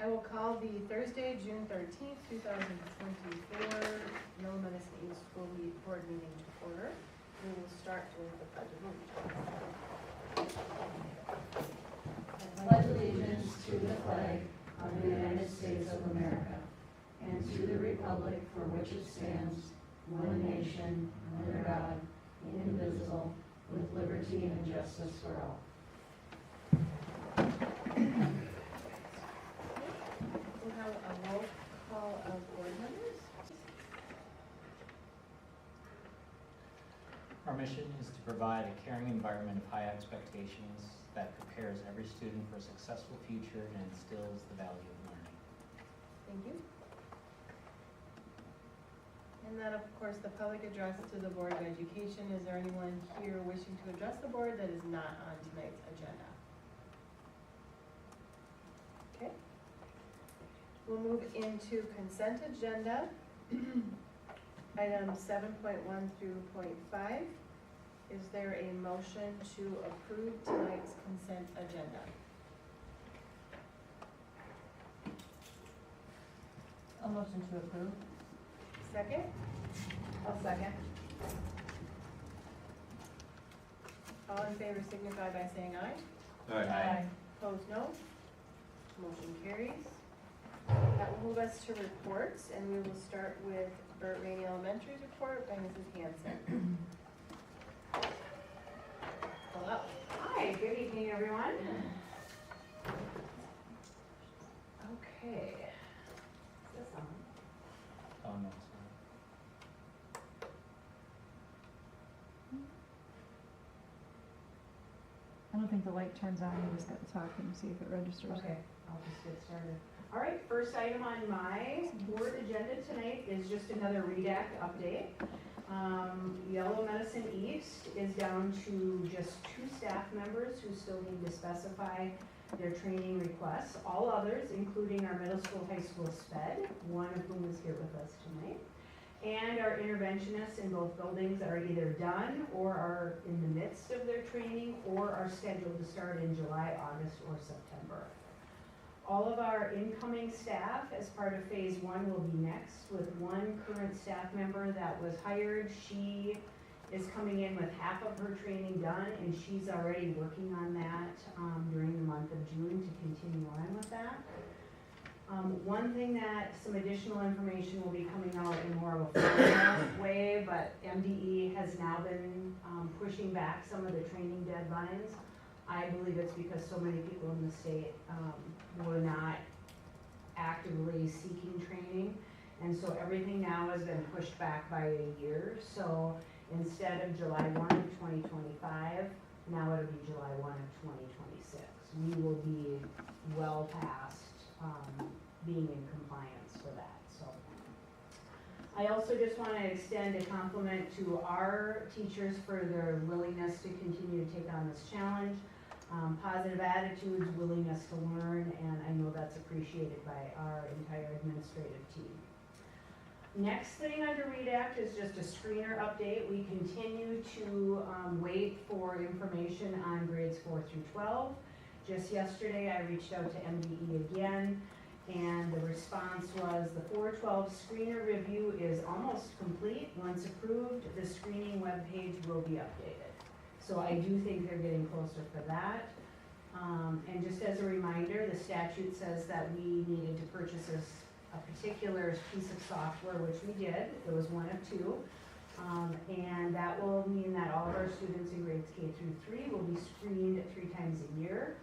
I will call the Thursday, June 13th, 2024, Middle Medicine East School Board meeting to order. We will start with the pledge of allegiance. I pledge allegiance to the flag of the United States of America and to the republic for which it stands, one nation, under God, indivisible, with liberty and justice for all. We'll have a roll call of board members. Our mission is to provide a caring environment of high expectations that prepares every student for a successful future and instills the value of learning. Thank you. And then, of course, the public address to the Board of Education. Is there anyone here wishing to address the board that is not on tonight's agenda? Okay. We'll move into consent agenda. Items 7.1 through 0.5. Is there a motion to approve tonight's consent agenda? A motion to approve. Second? I'll second. All in favor signify by saying aye. Aye. Opposed, no. Motion carries. That will move us to reports, and we will start with Burt Rainey Elementary's report by Mrs. Hanson. Hello. Hi, good evening, everyone. Okay. Is this on? Oh, no, I don't think the light turns on, you just got to talk and see if it registers. Okay, I'll just get started. All right, first item on my board agenda tonight is just another REDAC update. Yellow Medicine East is down to just 2 staff members who still need to specify their training requests. All others, including our middle school, high school SPED, one of whom is here with us tonight, and our interventionists in both buildings are either done or are in the midst of their training or are scheduled to start in July, August, or September. All of our incoming staff as part of phase 1 will be next, with one current staff member that was hired. She is coming in with half of her training done, and she's already working on that during the month of June to continue on with that. One thing that some additional information will be coming out in more of a formal way, but MDE has now been pushing back some of the training deadlines. I believe it's because so many people in the state were not actively seeking training, and so everything now has been pushed back by a year. So instead of July 1 of 2025, now it'll be July 1 of 2026. We will be well past being in compliance for that. So I also just want to extend a compliment to our teachers for their willingness to continue to take on this challenge. Positive attitudes, willingness to learn, and I know that's appreciated by our entire administrative team. Next thing under REDACT is just a screener update. We continue to wait for information on grades 4 through 12. Just yesterday I reached out to MDE again, and the response was the 412 screener review is almost complete. Once approved, the screening webpage will be updated. So I do think they're getting closer for that. And just as a reminder, the statute says that we needed to purchase a particular piece of software, which we did. It was one of 2. And that will mean that all of our students in grades K through 3 will be screened 3 times a year.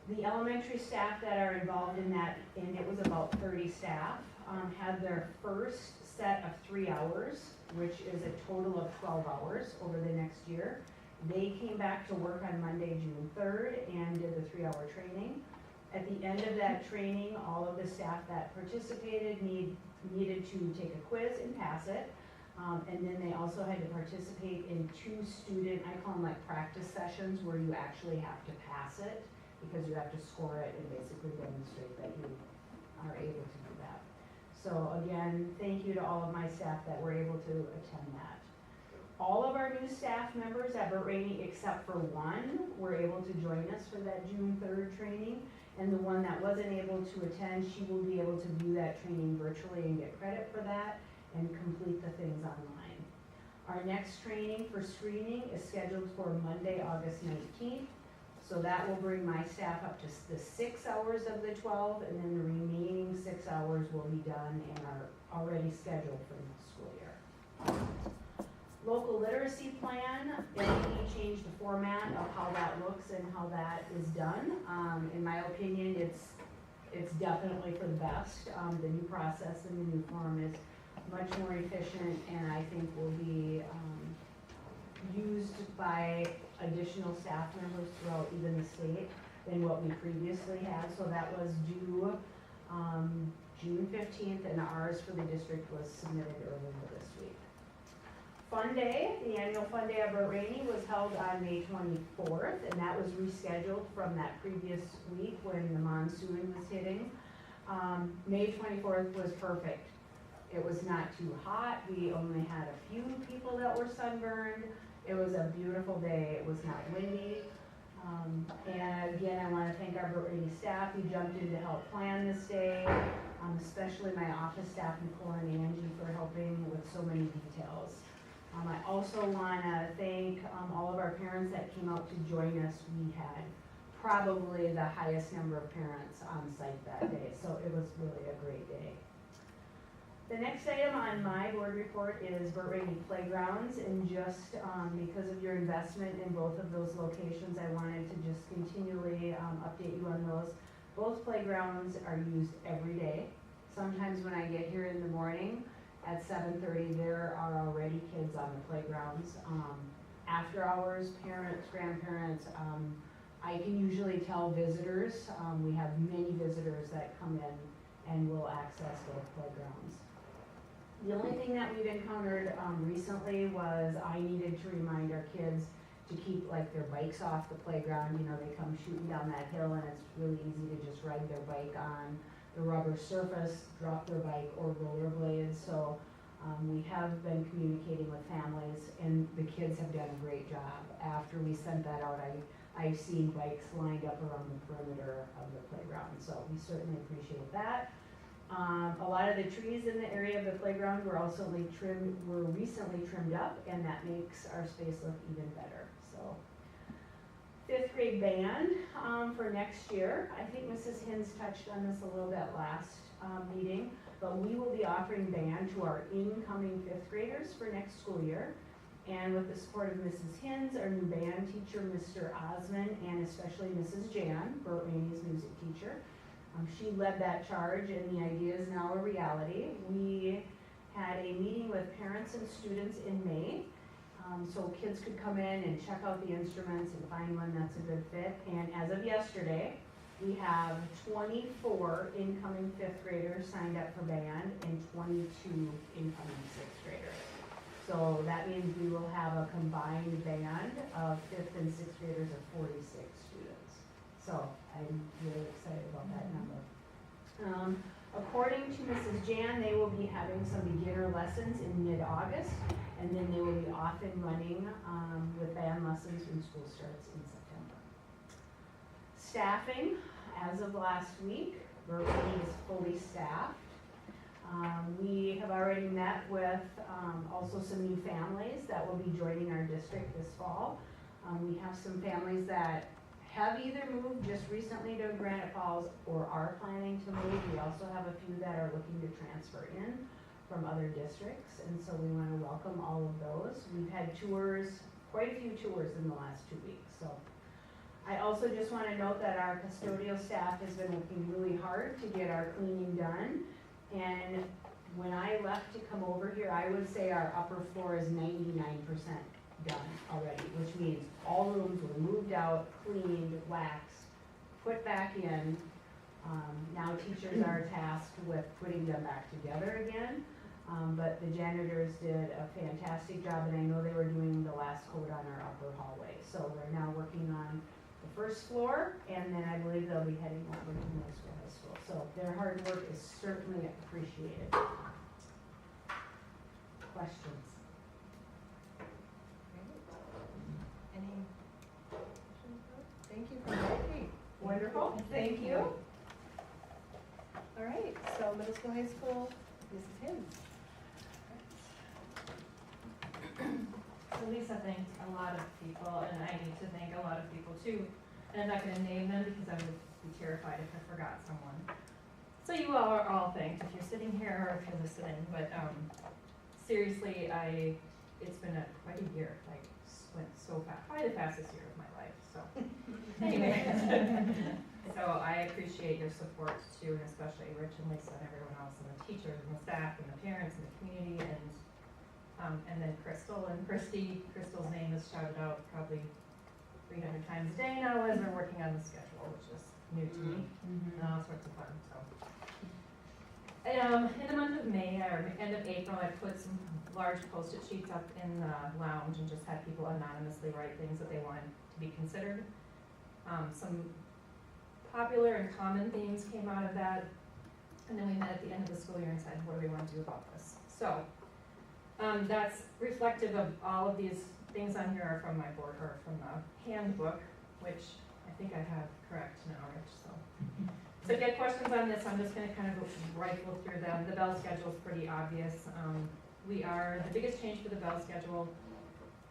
The elementary staff that are involved in that, and it was about 30 staff, had their first set of 3 hours, which is a total of 12 hours over the next year. They came back to work on Monday, June 3rd, and did the 3-hour training. At the end of that training, all of the staff that participated needed to take a quiz and pass it. And then they also had to participate in 2 student, I call them like practice sessions, where you actually have to pass it because you have to score it and basically demonstrate that you are able to do that. So again, thank you to all of my staff that were able to attend that. All of our new staff members at Burt Rainey, except for one, were able to join us for that June 3rd training. And the one that wasn't able to attend, she will be able to view that training virtually and get credit for that and complete the things online. Our next training for screening is scheduled for Monday, August 19th. So that will bring my staff up to the 6 hours of the 12, and then the remaining 6 hours will be done and are already scheduled for next school year. Local literacy plan, we changed the format of how that looks and how that is done. In my opinion, it's definitely for the best. The new process and the new form is much more efficient, and I think will be used by additional staff members throughout even the state than what we previously had. So that was due June 15th, and ours for the district was submitted earlier this week. Fun Day, the annual Fun Day at Burt Rainey was held on May 24th, and that was rescheduled from that previous week when the monsoon was hitting. May 24th was perfect. It was not too hot. We only had a few people that were sunburned. It was a beautiful day. It was not windy. And again, I want to thank our Burt Rainey staff who jumped in to help plan this day, especially my office staff, Nicole and Angie, for helping with so many details. I also want to thank all of our parents that came out to join us. We had probably the highest number of parents on site that day, so it was really a great day. The next item on my board report is Burt Rainey Playgrounds, and just because of your investment in both of those locations, I wanted to just continually update you on those. Both playgrounds are used every day. Sometimes when I get here in the morning, at 7:30, there are already kids on the playgrounds. After hours, parents, grandparents, I can usually tell visitors. We have many visitors that come in and will access both playgrounds. The only thing that we've encountered recently was I needed to remind our kids to keep like their bikes off the playground. You know, they come shooting down that hill and it's really easy to just ride their bike on the rubber surface, drop their bike or rollerblades. So we have been communicating with families, and the kids have done a great job. After we sent that out, I've seen bikes lined up around the perimeter of the playground, so we certainly appreciate that. A lot of the trees in the area of the playground were also recently trimmed up, and that makes our space look even better. So, 5th grade band for next year. I think Mrs. Hinz touched on this a little bit last meeting, but we will be offering band to our incoming 5th graders for next school year. And with the support of Mrs. Hinz, our new band teacher, Mr. Osman, and especially Mrs. Jan, Burt Rainey's music teacher. She led that charge, and the idea is now a reality. We had a meeting with parents and students in May, so kids could come in and check out the instruments and find one that's a good fit. And as of yesterday, we have 24 incoming 5th graders signed up for band and 22 incoming 6th graders. So that means we will have a combined band of 5th and 6th graders of 46 students. So I'm really excited about that number. According to Mrs. Jan, they will be having some beginner lessons in mid-August, and then they will be off and running with band lessons when school starts in September. Staffing, as of last week, Burt Rainey is fully staffed. We have already met with also some new families that will be joining our district this fall. We have some families that have either moved just recently to Granite Falls or are planning to move. We also have a few that are looking to transfer in from other districts, and so we want to welcome all of those. We've had tours, quite a few tours in the last 2 weeks. So I also just want to note that our custodial staff has been working really hard to get our cleaning done. And when I left to come over here, I would say our upper floor is 99% done already, which means all rooms were moved out, cleaned, waxed, put back in. Now teachers are tasked with putting them back together again. But the janitors did a fantastic job, and I know they were doing the last coat on our upper hallway. So we're now working on the first floor, and then I believe they'll be heading over to middle school, high school. So their hard work is certainly appreciated. Questions? Wonderful, thank you. All right, so middle school, high school, Mrs. Hims. So Lisa thanked a lot of people, and I need to thank a lot of people too. And I'm not gonna name them because I would be terrified if I forgot someone. So you all are all thanked if you're sitting here or if you're listening, but seriously, it's been quite a year, like went so fast, probably the fastest year of my life, so. Anyway, so I appreciate your support too, and especially Rich and Lisa and everyone else, and the teachers and the staff and the parents and the community, and then Crystal and Christy. Crystal's name is shouted out probably 300 times a day now as we're working on the schedule, which is new to me, and all sorts of fun, so. In the month of May, or end of April, I put some large post-it sheets up in the lounge and just had people anonymously write things that they wanted to be considered. Some popular and common themes came out of that, and then we met at the end of the school year and said, what do we want to do about this? So, that's reflective of all of these things on here are from my board, or from the handbook, which I think I have correct now, Rich, so. So if you have questions on this, I'm just gonna kind of rifle through them. The bell schedule is pretty obvious. The biggest change for the bell schedule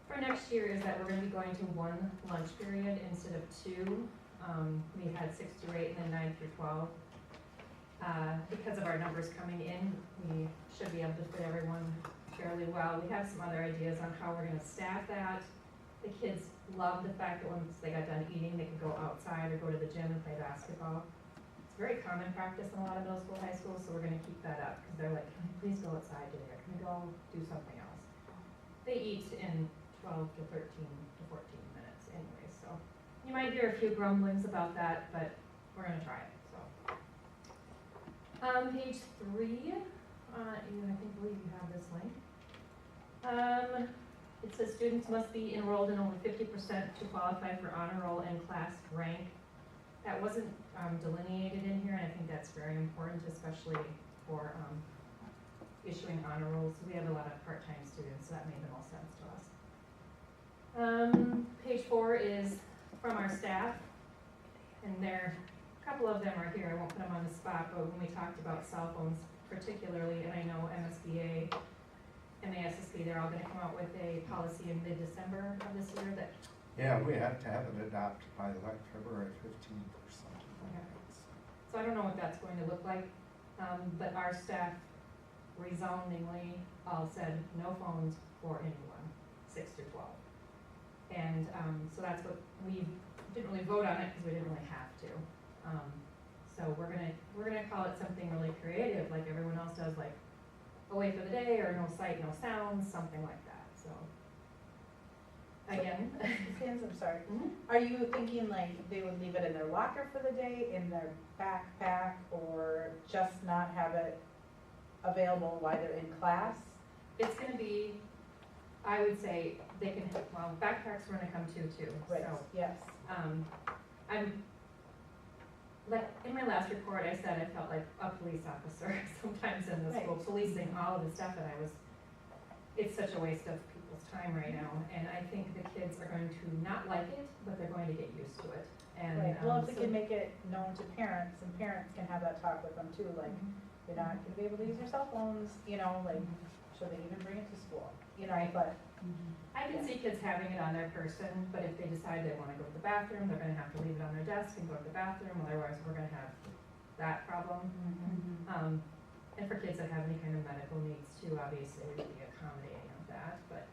for next year is that we're gonna be going to one lunch period instead of two. We had 6 through 8 and then 9 through 12. Because of our numbers coming in, we should be able to fit everyone fairly well. We have some other ideas on how we're gonna staff that. The kids love the fact that once they got done eating, they could go outside or go to the gym and play basketball. It's very common practice in a lot of middle school, high schools, so we're gonna keep that up, because they're like, can we please go outside today, or can we go do something else? They eat in 12 to 13 to 14 minutes anyway, so. You might hear a few grumblings about that, but we're gonna try it, so. Page 3, believe you have this link. It says students must be enrolled in over 50% to qualify for honor roll and class rank. That wasn't delineated in here, and I think that's very important, especially for issuing honor rolls. We have a lot of part-time students, so that made the most sense to us. Page 4 is from our staff, and a couple of them are here. I won't put them on the spot, but when we talked about cell phones particularly, and I know MSBA, MASSP, they're all going to come out with a policy in mid-December of this year that. Yeah, we have to have it adopted by like February 15th or something like that. So I don't know what that's going to look like, but our staff resoundingly all said no phones for anyone, 6 through 12. And so that's what we didn't really vote on it because we didn't really have to. So we're gonna call it something really creative, like everyone else does, like away for the day or no sight, no sounds, something like that. So again, Sands, I'm sorry. Mhm. Are you thinking like they would leave it in their locker for the day, in their backpack, or just not have it available while they're in class? it's gonna be, I would say they can. Well, backpacks are gonna come too. Right, So. yes. I'm, like, in my last report, I said I felt like a police officer sometimes in the school, policing all of the stuff, and it's such a waste of people's time right now, and I think the kids are going to not like it, but they're going to get used to it, and. Right, well, if we so- can make it known to parents, and parents can have that talk with them too, like, you're not gonna be able to use your cell phones, like, should they even bring it to school? Right. But, I can see kids having it on their person, but if they decide they wanna go to the bathroom, they're gonna have to leave it on their desk and go to the bathroom, otherwise we're gonna have that problem. And for kids that have any kind of medical needs too, obviously we'd be accommodating of that, but,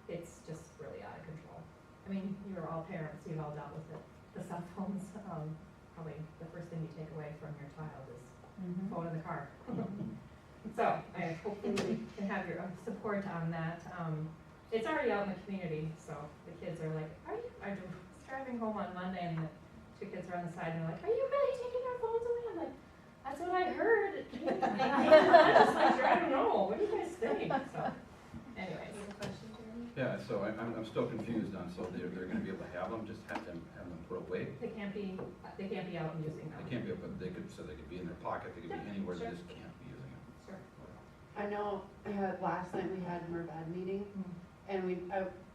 it's just really out of control. I mean, you're all parents, you've all dealt with it, the cell phones, probably the first thing you take away from your child is phone in the car. So, I hopefully we can have your support on that. It's already out in the community, so the kids are like, I was driving home on Monday and the 2 kids are on the side and they're like, are you really taking our phones away? I'm like, that's what I heard. I'm just like, I don't know, what do you guys think? So, anyways. You have a question, Jeremy? Yeah, so I'm still confused on, so they're gonna be able to have them, just have them put away? They can't be out and using them. They can't be, but they could be in their pocket, they could be anywhere, they Sure. just can't be using them. Sure. I know, last night we had Merved meeting, and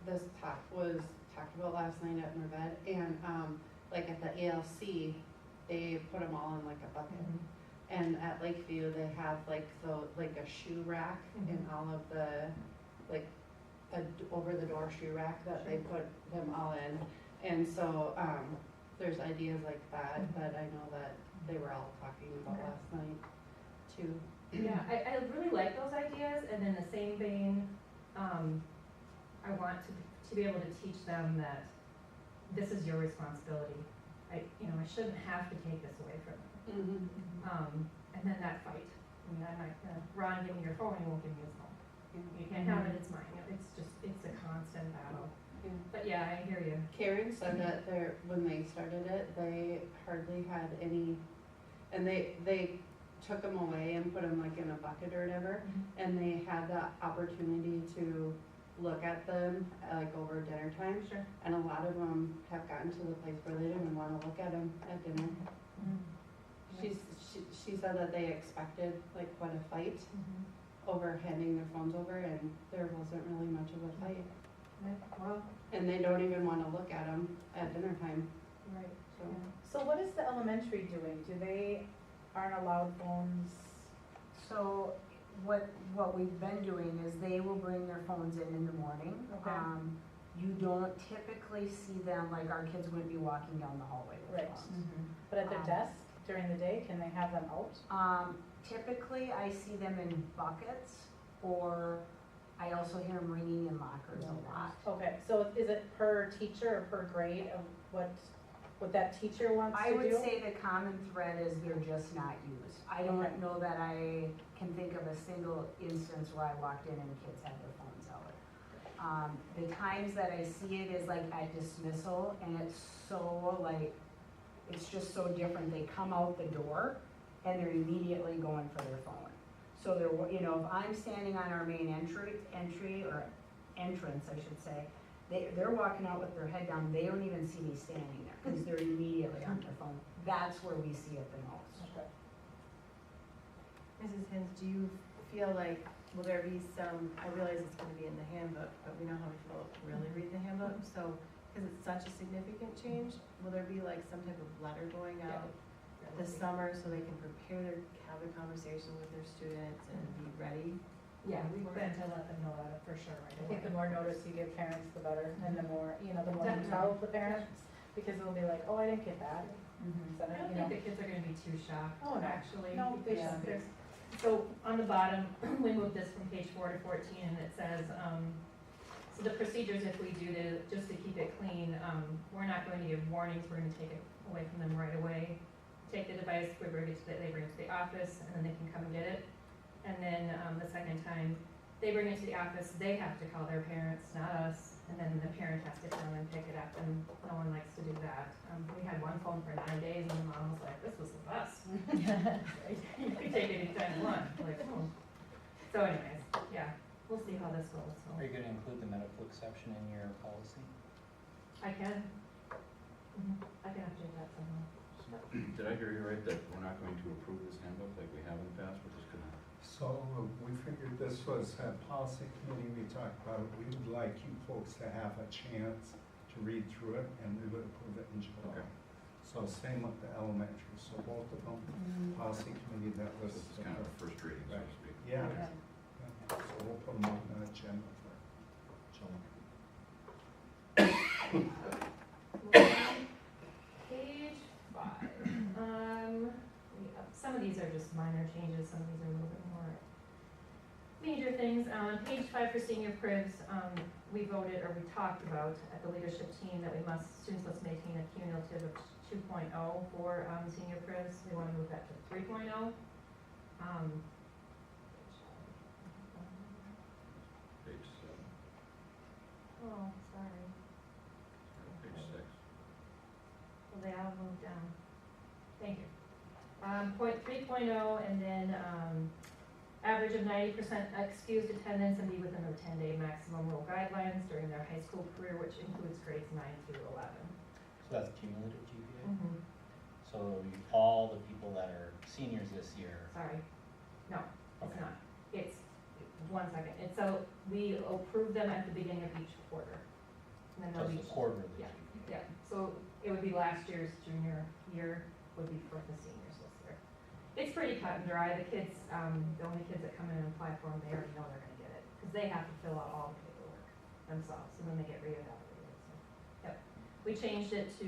this was talked about last night at Merved, and like at the ALC, they put them all in like a bucket. Mhm. And at Lakeview, they have like like a shoe rack in Mhm. all of the, like, over the door shoe rack that they put them all in. And so, there's ideas like that, that I know that they were all talking about Okay. last night too. Yeah, I really like those ideas, and in the same vein, I want to be able to teach them that this is your responsibility. I shouldn't have to take this away from them. And then that fight, I mean, I'm not gonna, Ron, give me your phone, you won't give me his phone. You can't have it, it's mine, it's a constant battle. Yeah. But yeah, I hear you. Karen said that when they started it, they hardly had any, and they took them away and put them like in a bucket or whatever, and they had the opportunity to look at them like over dinner time. Sure. And a lot of them have gotten to the place where they didn't even wanna look at them at dinner. She said that they expected like quite a fight over handing their phones over, and there wasn't really much of a fight. Well, And they don't even wanna look at them at dinner time, right. so. So what is the elementary doing? Aren't allowed phones? So what we've been doing is they will bring their phones in the morning. Okay. You don't typically see them, like our kids wouldn't be walking down the hallway with Right. phones. But at their desk during the day, can they have them out? Typically, I see them in buckets, or I also hear them ringing in lockers a lot. Okay, so is it per teacher or per grade of what that teacher wants to I do? would say the common thread is they're just not used. I don't Okay. know that I can think of a single instance where I walked in and kids had their phones out. The times that I see it is like at dismissal, and it's so like, it's just so different. They come out the door and they're immediately going for their phone. So they're, if I'm standing on our main entry or entrance, I should say, they're walking out with their head down. They don't even see me standing there because they're immediately on their phone. That's where we see it the most. Okay. Mrs. Hins, do you feel like, will there be some, I realize it's gonna be in the handbook, but we know how many people really read the handbook, so, cause it's such a significant change, will there be like some type of letter going out this summer so they can prepare have a conversation with their students and be ready? Yeah, we plan to let them know about it for sure right I away. think the more notice you give parents, the better, and the more, the more you Definitely. tell the parents, because they'll be like, oh, I didn't get that. So, I don't think the kids are gonna be too shocked, Oh, no. actually. No, they Yeah, shouldn't be. So on the bottom, we moved this from page 4 to 14, and it says, so the procedures if we do just to keep it clean, we're not going to give warnings, we're gonna take it away from them right away. Take the device, they bring it to the office, and then they can come and get it. And then, the second time, they bring it to the office, they have to call their parents, not us, and then the parent has to come and pick it up, and no one likes to do that. We had one phone for 9 days, and the mom was like, this was the best. You can take it anytime you want, like, oh. So anyways, yeah, we'll see how this goes, so. Are you gonna include the medical exception in your policy? I can. I can update that somehow. Did I hear you right, that we're not going to approve this handbook like we have in the past, we're just gonna? So we figured this was a policy committee, we talked about it, we would like you folks to have a chance to read through it, and we would approve it in July. Okay. So same with the elementary, so both of them, policy committee, that was. This is kind of a first reading, so to speak. Yeah. Okay. Yeah. So we'll put them on the agenda for July. Page 5. Some of these are just minor changes, some of these are a little bit more major things. Page 5 for senior cribs, we voted, or we talked about at the leadership team that students must maintain a cumulative of 2.0 for senior cribs. We want to move that to 3.0. Page 7, Oh, sorry. page 6. Well, they all moved down. Thank you. Point 3.0, and then, average of 90% excused attendance and be within the 10-day maximum rule guidelines during their high school career, which includes grades 9 through 11. So that's cumulative GPA? Mm-hmm. So all the people that are seniors this year. Sorry. No, it's Okay. not. It's, 1 second. It's so, we approve them at the beginning of each quarter. And then they'll Just be. a quarter of the Yeah. GPA. Yeah, so it would be last year's junior year would be for the seniors this year. It's pretty cut and dry. The kids, the only kids that come in and apply for them, they already know they're gonna get it, because they have to fill out all the paperwork themselves, and then they get reevaluated, so. Yep, we changed it to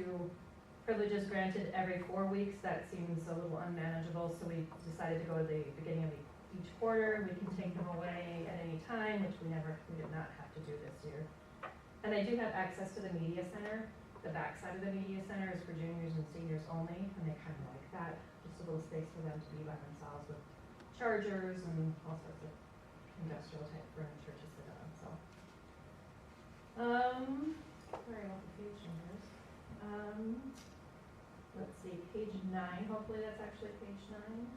privileges granted every 4 weeks. That seems a little unmanageable, so we decided to go to the beginning of each quarter. We can take them away at any time, which we did not have to do this year. And they do have access to the media center. The back side of the media center is for juniors and seniors only, and they kind of like that. Just a little space for them to be by themselves with chargers and all sorts of industrial type furniture to sit on, so. Sorry about the page numbers. Let's see, page 9, hopefully that's actually page 9.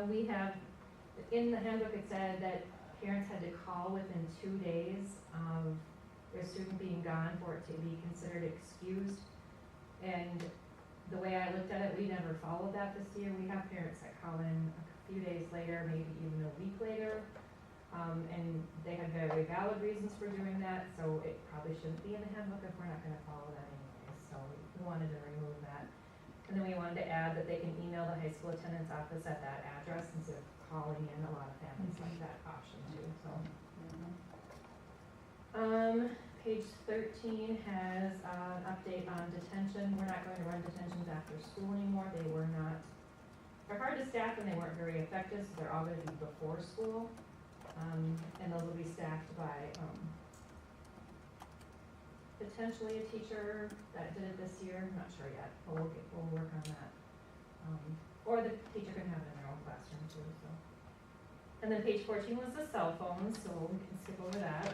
We have, in the handbook it said that parents had to call within 2 days of their student being gone for it to be considered excused. And the way I looked at it, we never followed that this year. We have parents that call in a few days later, maybe even a week later, and they had very valid reasons for doing that, so it probably shouldn't be in the handbook if we're not gonna follow that anyway, so we wanted to remove that. And then we wanted to add that they can email the high school attendance office at that address instead of calling in. A lot of families like that option too, so. Page 13 has an update on detention. We're not going to run detentions after school anymore. They're hard to staff and they weren't very effective, so they're all gonna be before school. And those will be staffed by, potentially a teacher that did it this year, I'm not sure yet, but we'll work on that. Or the teacher can have it in their own classroom too, so. And then page 14 was the cell phones, so we can skip over that.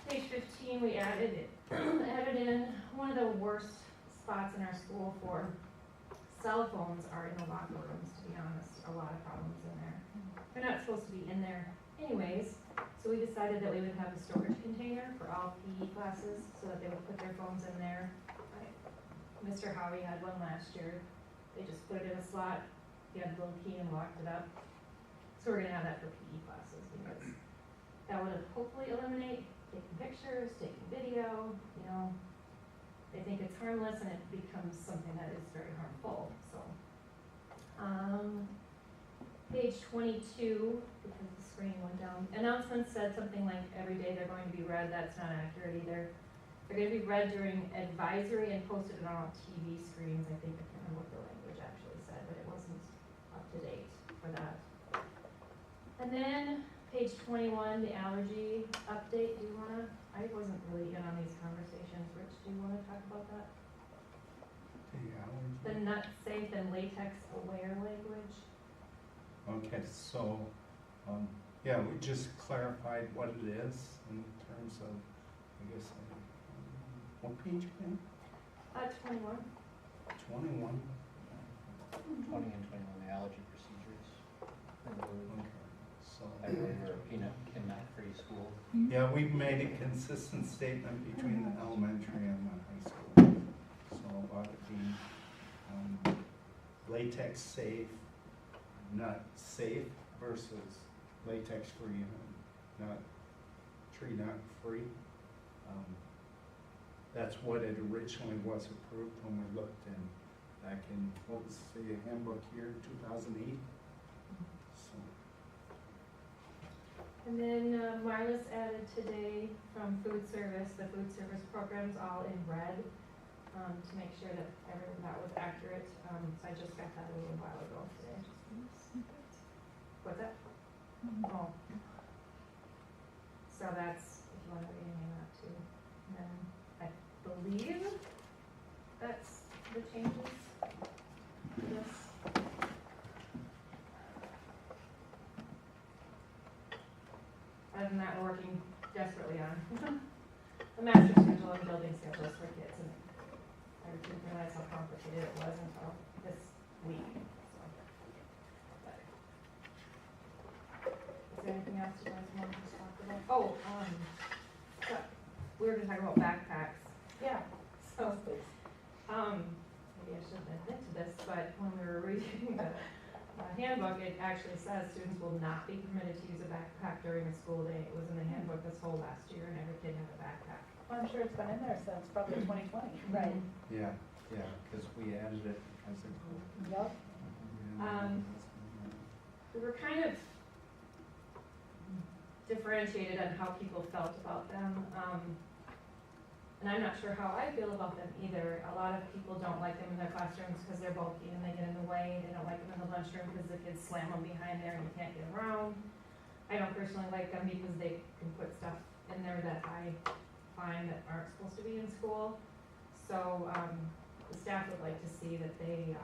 Page 15, we added in one of the worst spots in our school for cell phones are in the locker rooms, to be honest, a lot of problems in there. They're not supposed to be in there anyways, so we decided that we would have a storage container for all PE classes, so that they would put their phones in there. Mr. Howie had one last year. They just put it in a slot, he had a little key and locked it up. So we're gonna have that for PE classes, because that would hopefully eliminate taking pictures, taking video, you know. They think it's harmless and it becomes something that is very harmful, so. Page 22, because the screen went down, announcements said something like every day they're going to be read. That's not accurate either. They're going to be read during advisory and posted on all TV screens. I think, I can't remember what the language actually said, but it wasn't up to date for that. And then page 21, the allergy update. Do you wanna, I wasn't really in on these conversations. Rich, do you wanna talk about that? The nut safe and latex aware language. Okay, so, yeah, we just clarified what it is in terms of, I guess, what page again? 21. 21. 20 and 21, the allergy procedures. Okay, so. I believe we're a peanut-free school. Yeah, we've made a consistent statement between the elementary and the high school. So about it being latex safe, nut safe versus latex free and nut, tree nut free. That's what it originally was approved when we looked in back in, what was the handbook year, 2008? So. And then Marlis added today from food service, the food service program's all in red, to make sure that that was accurate. So I just got that a little while ago today. What's that? Oh. So that's, if you want to rename that too. And then I believe that's the changes. Yes. Other than that, we're working desperately on the master schedule and building schedules for kids, and I didn't realize how complicated it was until this week, so. But is there anything else you guys want to talk about? Oh, so we were gonna talk about backpacks. Yeah. So, maybe I shouldn't admit to this, but when we were reading the handbook, it actually says students will not be permitted to use a backpack during a school day. It was in the handbook this whole last year, and every kid had a backpack. Well, I'm sure it's been in there since probably 2020. Right. Yeah, because we added it because of. Yep. We were kind of differentiated on how people felt about them. And I'm not sure how I feel about them either. A lot of people don't like them in their classrooms because they're bulky and they get in the way. They don't like them in the lunchroom because the kids slam them behind there and you can't get around. I don't personally like them because they can put stuff in there that I find that aren't supposed to be in school. So the staff would like to see that they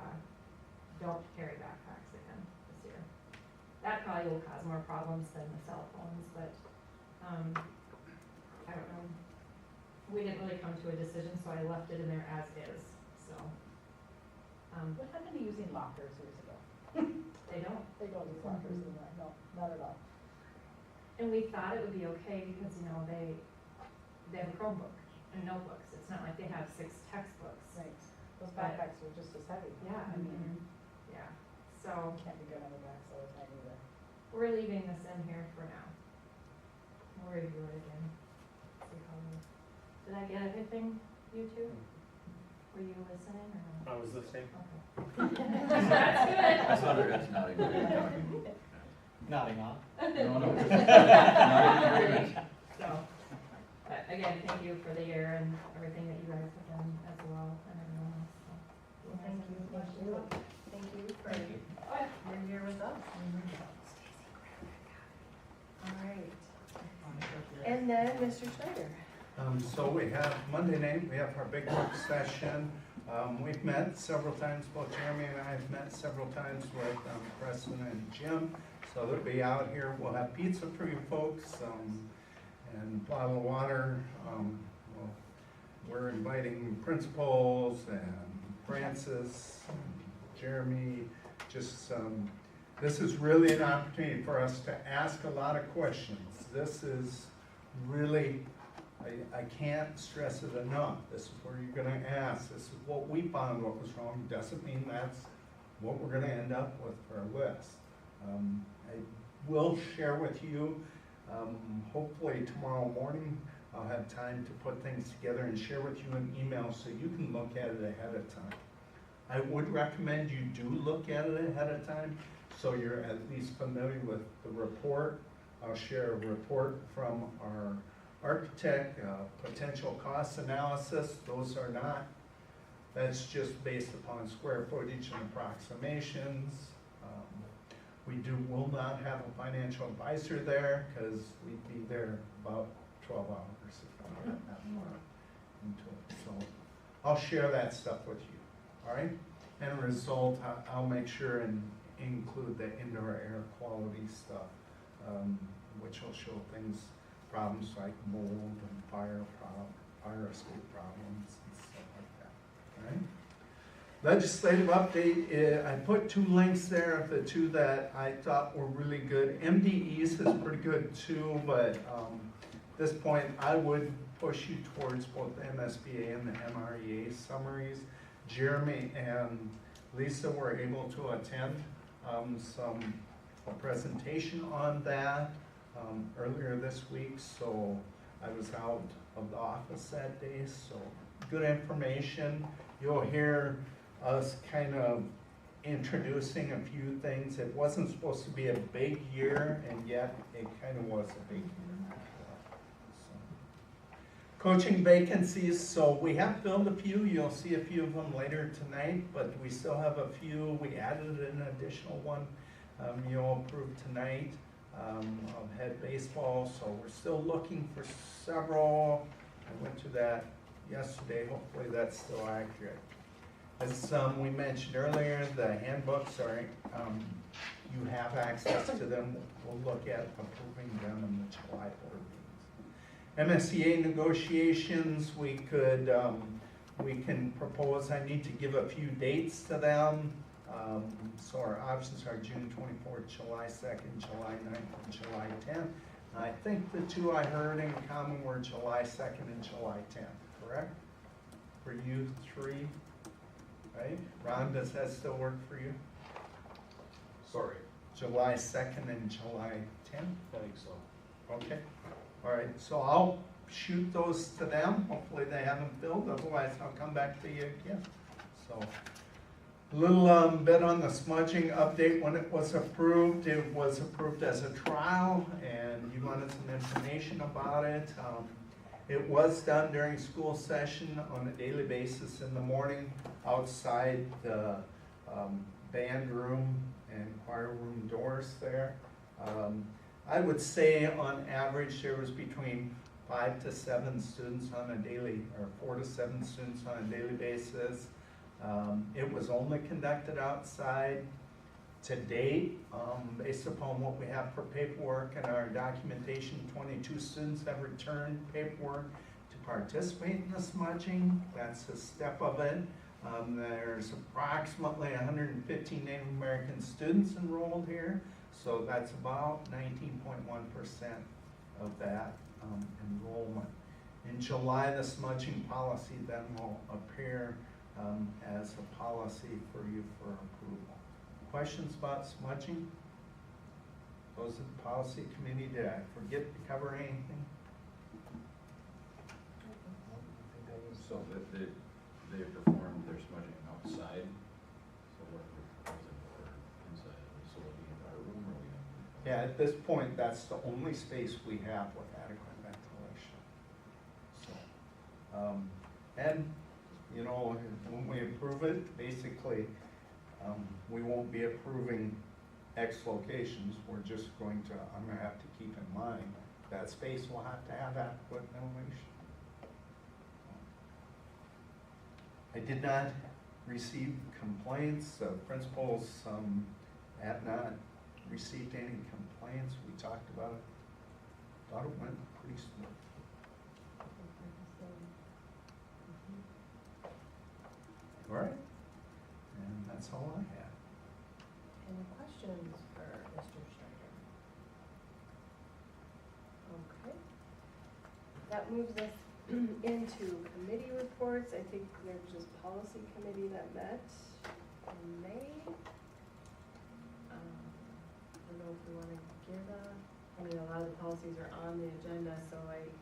don't carry backpacks again this year. That probably will cause more problems than the cell phones, but I don't know. We didn't really come to a decision, so I left it in there as is, so. What happened to using lockers years ago? They don't. They don't use lockers anymore, no, not at all. And we thought it would be okay because, you know, they have a Chromebook and notebooks. It's not like they have 6 textbooks. Right. Those backpacks were just as heavy. Yeah, I mean, yeah. So can't be good on the backs all the time either. we're leaving this in here for now. We'll review it again. See how we, did I get everything, you two? Were you listening or no? I was listening. Okay. That's good. I saw their heads nodding when they were talking. Nodding off. No, no. So, but again, thank you for the year and everything that you guys have done as well and everyone else, so. Well, thank you. Thank you for your year with us. All right. And then Mr. Schneider. So we have Monday night, we have our big work session. We've met several times, both Jeremy and I have met several times with Preston and Jim. So they'll be out here. We'll have pizza for you folks and a bottle of water. We're inviting principals and Francis, and Jeremy, just this is really an opportunity for us to ask a lot of questions. This is really, I can't stress it enough. This is where you're gonna ask. This is what we found, what was wrong. Doesn't mean that's what we're gonna end up with for our list. I will share with you, hopefully tomorrow morning, I'll have time to put things together and share with you an email so you can look at it ahead of time. I would recommend you do look at it ahead of time so you're at least familiar with the report. I'll share a report from our architect, potential cost analysis. Those are not, that's just based upon square footage and approximations. We will not have a financial advisor there because we'd be there about 12 hours if we got that far into it. So I'll share that stuff with you, all right? And a result, I'll make sure and include the indoor air quality stuff, which will show things, problems like mold and fire escape problems and stuff like that, all right? Legislative update, I put 2 links there of the 2 that I thought were really good. MDEs is pretty good too, but at this point I would push you towards both the MSBA and the MREA summaries. Jeremy and Lisa were able to attend a presentation on that earlier this week, so I was out of the office that day, so good information. You'll hear us kind of introducing a few things. It wasn't supposed to be a big year, and yet it kind of was a big year. So. Coaching vacancies, so we have filled a few. You'll see a few of them later tonight, but we still have a few. We added an additional one you'll approve tonight of head baseball, so we're still looking for several. I went to that yesterday. Hopefully that's still accurate. As we mentioned earlier, the handbooks are, you have access to them. We'll look at approving them in the July board meetings. MSEA negotiations, we can propose, I need to give a few dates to them. So our options are June 24th, July 2nd, July 9th, and July 10th. I think the 2 I heard in common were July 2nd and July 10th, correct? For you 3, right? Ron, does that still work for you? Sorry. July 2nd and July 10th? I think so. Okay, all right, so I'll shoot those to them, hopefully they haven't filled, otherwise I'll come back to you again. So, a little bit on the smudging update. When it was approved as a trial, and you wanted some information about it. It was done during school session on a daily basis in the morning outside the band room and choir room doors there. I would say on average there was between 5 to 7 students on a daily, or 4 to 7 students on a daily basis. It was only conducted outside. To date, based upon what we have for paperwork and our documentation, 22 students have returned paperwork to participate in the smudging. That's a step of it. There's approximately 115 Native American students enrolled here, so that's about 19.1% of that enrollment. In July, the smudging policy then will appear as a policy for you for approval. Questions about smudging? Those of the policy committee, did I forget to cover anything? So they performed their smudging outside, so what was it for inside the facility in our room, or we have? Yeah, at this point, that's the only space we have with adequate ventilation. So, and, you know, when we approve it, basically, we won't be approving X locations. We're just going to, I'm gonna have to keep in mind that space will have to have adequate ventilation. I did not receive complaints. Principals have not received any complaints. We talked about it. Thought it went pretty smooth. All right, and that's all I have. Any questions for Mr. Strider? Okay. That moves us into committee reports. I think there's just policy committee that met in May. I don't know if we want to give I mean, a lot of the policies are on the agenda, so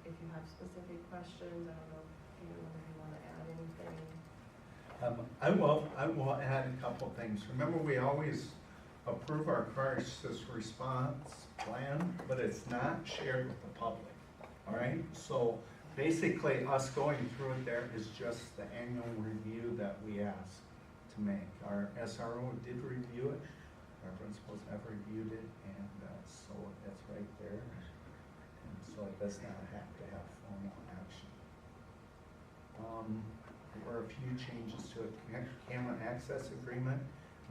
if you have specific questions, I don't know if you want to add anything. I will add a couple things. Remember, we always approve our crisis response plan, but it's not shared with the public, all right? So basically, us going through it there is just the annual review that we ask to make. Our SRO did review it, our principals have reviewed it, and so that's right there. And so it does not have to have formal action. There were a few changes to a camera access agreement.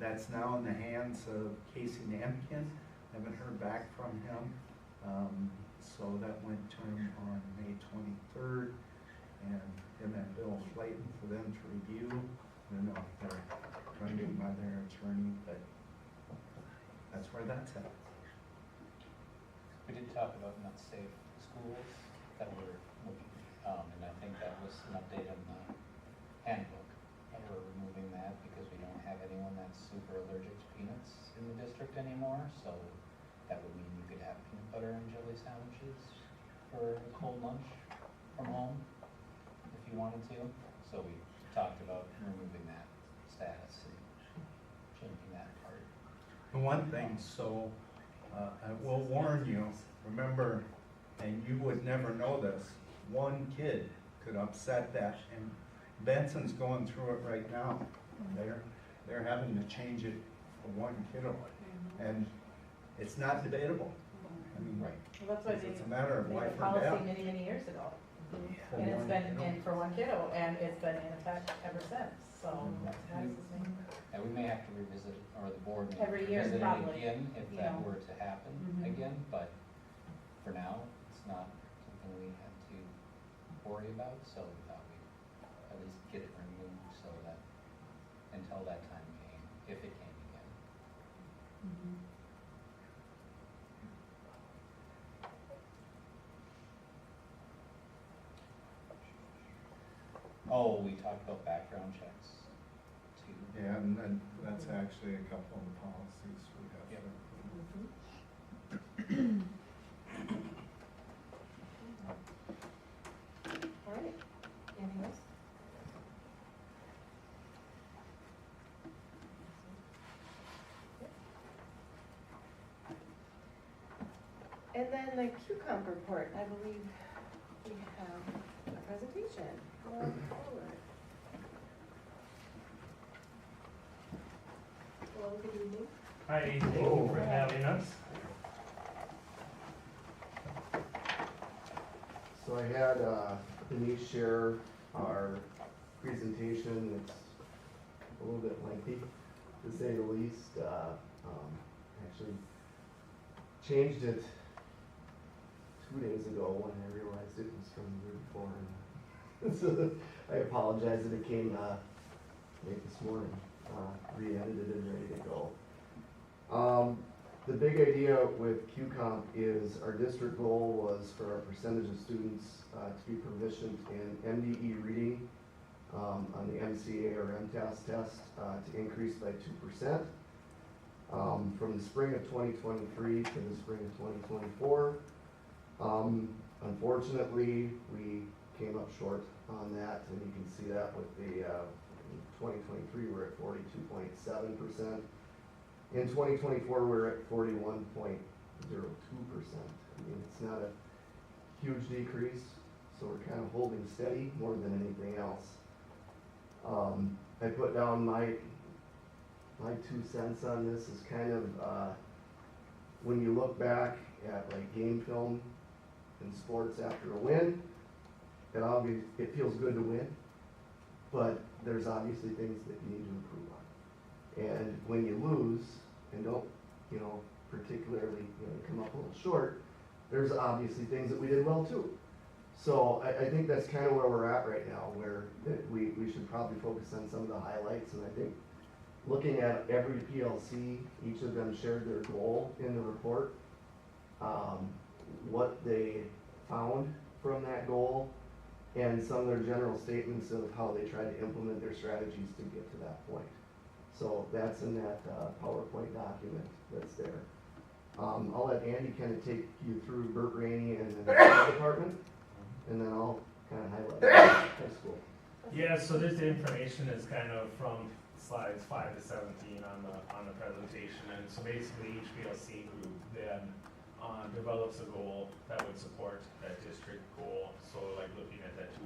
That's now in the hands of Casey Namkin. Haven't heard back from him. So that went term on May 23rd. And him and Bill Flayton for them to review. I don't know if they're funded by their attorney, but that's where that's at. We did talk about not safe schools that were looking, and I think that was an update on the handbook. That we're removing that because we don't have anyone that's super allergic to peanuts in the district anymore, so that would mean you could have peanut butter and jelly sandwiches for a cold lunch from home if you wanted to. So we talked about removing that status and changing that part. The one thing, so I will warn you, remember, and you would never know this, one kid could upset that, and Benson's going through it right now. They're having to change it for one kiddo, and it's not debatable. I mean, Right. Well, that's why it's a matter of they made life a or death. policy many, many years ago. for And it's one been kiddo. in for one kiddo, and it's been in effect ever since, so that's how it's the same. And we may have to revisit, or the board may Every year, revisit it probably, again if you that know. were to happen Mhm. again, but for now, it's not something we have to worry about, so we thought we'd at least get it removed so that, until that time came, if it came again. Mhm. Oh, we talked about background checks too. Yeah, and then that's actually a couple of the policies we have. Yep. All right, anything else? And then the QComp report, I believe we have a presentation. Go forward. Hello, good evening. Hi, thank you for having us. So I had Denise share our presentation. It's a little bit lengthy, to say the least. Actually changed it 2 days ago when I realized it was from the year before. And so I apologize that it came late this morning, re-edited and ready to go. The big idea with QComp is our district goal was for our percentage of students to be proficient in MDE reading on the MCA or MTAS test to increase by 2%. From the spring of 2023 to the spring of 2024. Unfortunately, we came up short on that, and you can see that with the 2023 we're at 42.7%. In 2024 we're at 41.02%. I mean, it's not a huge decrease, so we're kind of holding steady more than anything else. I put down my 2 cents on this is kind of when you look back at like game film in sports after a win, it feels good to win, but there's obviously things that you need to improve on. And when you lose and don't, particularly, come up a little short, there's obviously things that we did well too. So I think that's kind of where we're at right now, where we should probably focus on some of the highlights. And I think looking at every PLC, each of them shared their goal in the report, what they found from that goal, and some of their general statements of how they tried to implement their strategies to get to that point. So that's in that PowerPoint document that's there. I'll let Andy kind of take you through Burt Rainey and the fire department, and then I'll kind of highlight high school. Yeah, so this information is kind of from slides 5 to 17 on the presentation, and so basically each PLC group then develops a goal that would support that district goal. So like looking at that 2%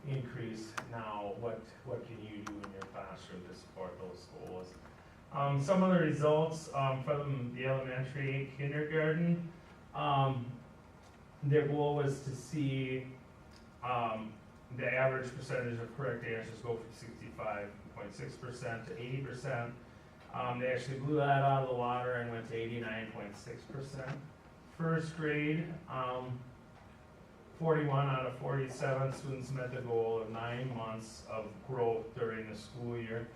increase, now what can you do in your classroom to support those goals? Some of the results from the elementary kindergarten, their goal was to see the average percentage of correct answers go from 65.6% to 80%. They actually blew that out of the water and went to 89.6%. First grade, 41 out of 47 students met the goal of 9 months of growth during the school year.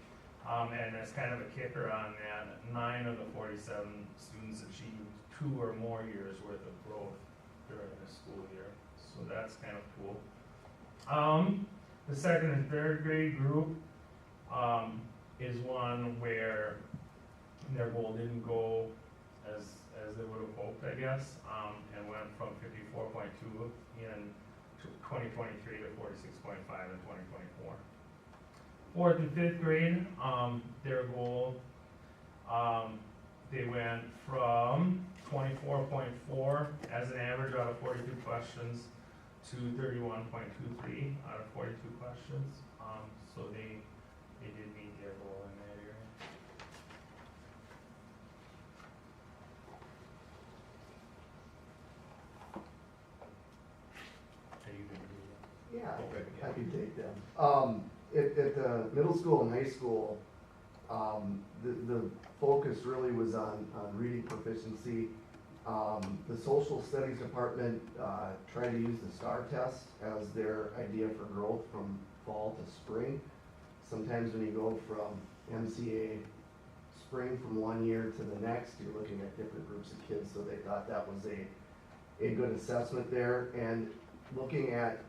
And as kind of a kicker on that, 9 of the 47 students achieved 2 or more years worth of growth during the school year. So that's kind of cool. The second and third grade group is one where their goal didn't go as they would have hoped, I guess, and went from 54.2 in 2023 to 46.5 in 2024. Fourth and fifth grade, their goal, they went from 24.4 as an average out of 42 questions to 31.23 out of 42 questions. So they did meet their goal in that area. Are you gonna do that? Yeah, Okay. I can take them. At the middle school and high school, the focus really was on reading proficiency. The social studies department tried to use the STAR test as their idea for growth from fall to spring. Sometimes when you go from MCA spring from one year to the next, you're looking at different groups of kids, so they thought that was a good assessment there. And looking at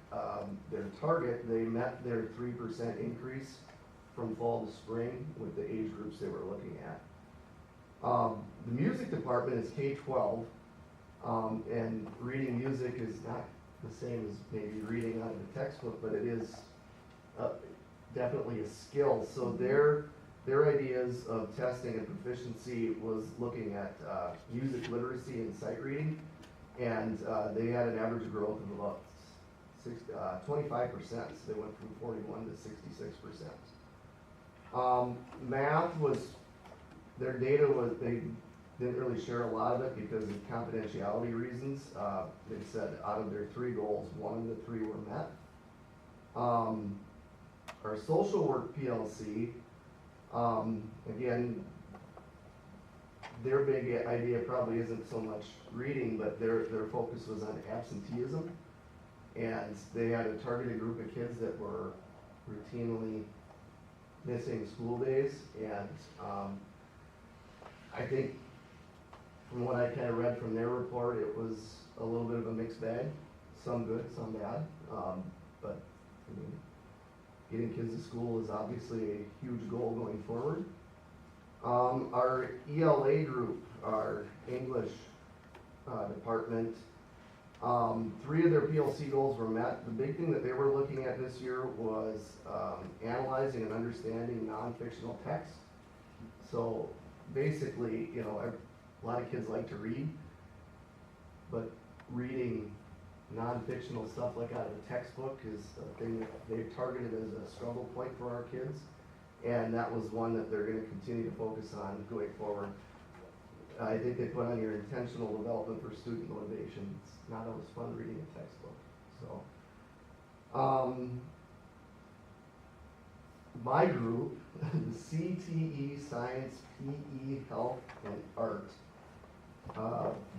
their target, they met their 3% increase from fall to spring with the age groups they were looking at. The music department is K-12, and reading music is not the same as maybe reading out of a textbook, but it is definitely a skill. So their ideas of testing and proficiency was looking at music literacy and sight reading, and they had an average growth of about 25%, so they went from 41 to 66%. Math was, their data was, they didn't really share a lot of it because of confidentiality reasons. They said out of their 3 goals, 1 of the 3 were met. Our social work PLC, again, their big idea probably isn't so much reading, but their focus was on absenteeism. And they had a targeted group of kids that were routinely missing school days. And I think from what I kind of read from their report, it was a little bit of a mixed bag. Some good, some bad. But I mean, getting kids to school is obviously a huge goal going forward. Our ELA group, our English department, 3 of their PLC goals were met. The big thing that they were looking at this year was analyzing and understanding non-fictional text. So basically, you know, a lot of kids like to read, but reading non-fictional stuff like out of a textbook is a thing that they've targeted as a struggle point for our kids. And that was one that they're going to continue to focus on going forward. I think they put on your intentional development for student motivation. It's not always fun reading a textbook. So, my group, the CTE, Science, PE, Health, and Art.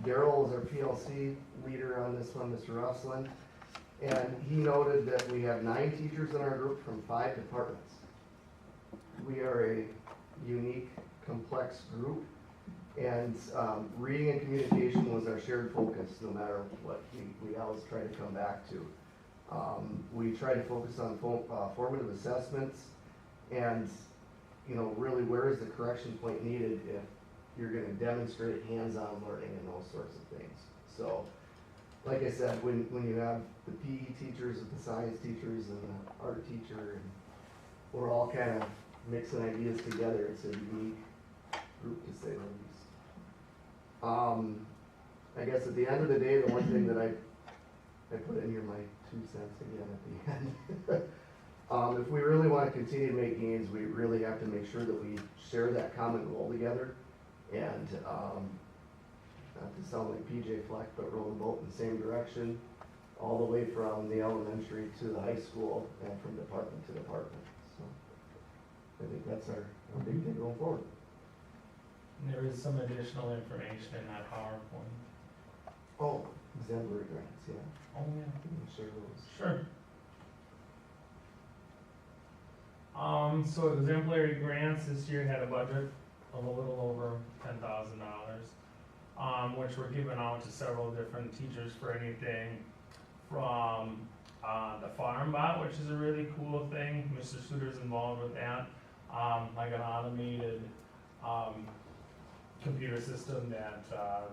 Daryl is our PLC leader on this one, Mr. Russland. And he noted that we have 9 teachers in our group from 5 departments. We are a unique, complex group, and reading and communication was our shared focus, no matter what we always try to come back to. We try to focus on formative assessments, and you know, really, where is the correction point needed if you're going to demonstrate hands-on learning and those sorts of things. So, like I said, when you have the PE teachers and the science teachers and the art teacher, and we're all kind of mixing ideas together, it's a unique group to say the least. I guess at the end of the day, the one thing that I put in here my 2 cents again at the end. If we really want to continue to make gains, we really have to make sure that we share that common goal together, and not to sound like PJ Fleck, but row the boat in the same direction, all the way from the elementary to the high school and from department to department. So I think that's our big thing going forward. And there is some additional information in that PowerPoint. Oh, exemplary grants, yeah. Oh, yeah. Can you share those? Sure. So exemplary grants this year had a budget of a little over $10,000, which were given out to several different teachers for anything from the farm bot, which is a really cool thing. Mr. Suter's involved with that, like an automated computer system that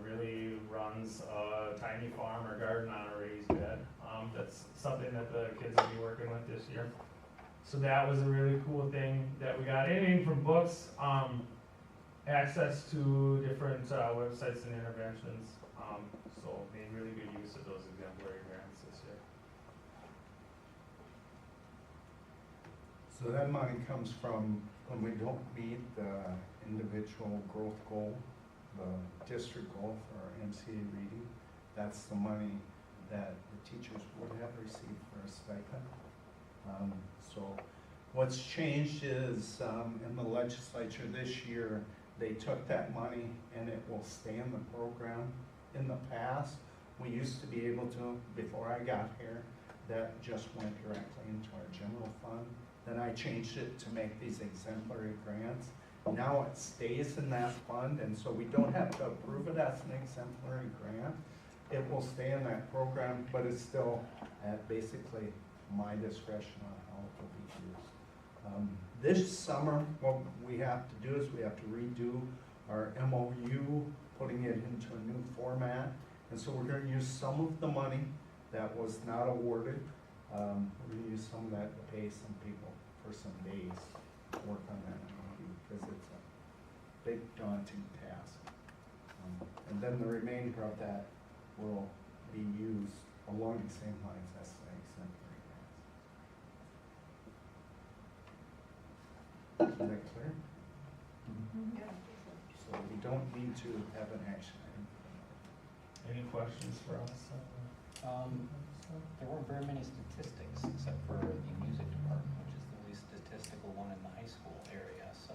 really runs a tiny farm or garden on a raised bed. That's something that the kids will be working with this year. So that was a really cool thing that we got. Anything from books, access to different websites and interventions. So made really good use of those exemplary grants this year. So that money comes from when we don't meet the individual growth goal, the district goal for our MCA reading. That's the money that the teachers would have received for a stipend. So what's changed is in the legislature this year, they took that money and it will stay in the program. In the past, we used to be able to, before I got here, that just went directly into our general fund. Then I changed it to make these exemplary grants. Now it stays in that fund, and so we don't have to approve it as an exemplary grant. It will stay in that program, but it's still at basically my discretion on how it will be used. This summer, what we have to do is we have to redo our MOU, putting it into a new format. And so we're gonna use some of the money that was not awarded. We're gonna use some of that to pay some people for some days to work on that MOU, because it's a big daunting task. And then the remainder of that will be used along the same lines as the exemplary grants. Is that clear? So we don't need to have an action item. Any questions for us? There weren't very many statistics except for the music department, which is the least statistical one in the high school area, so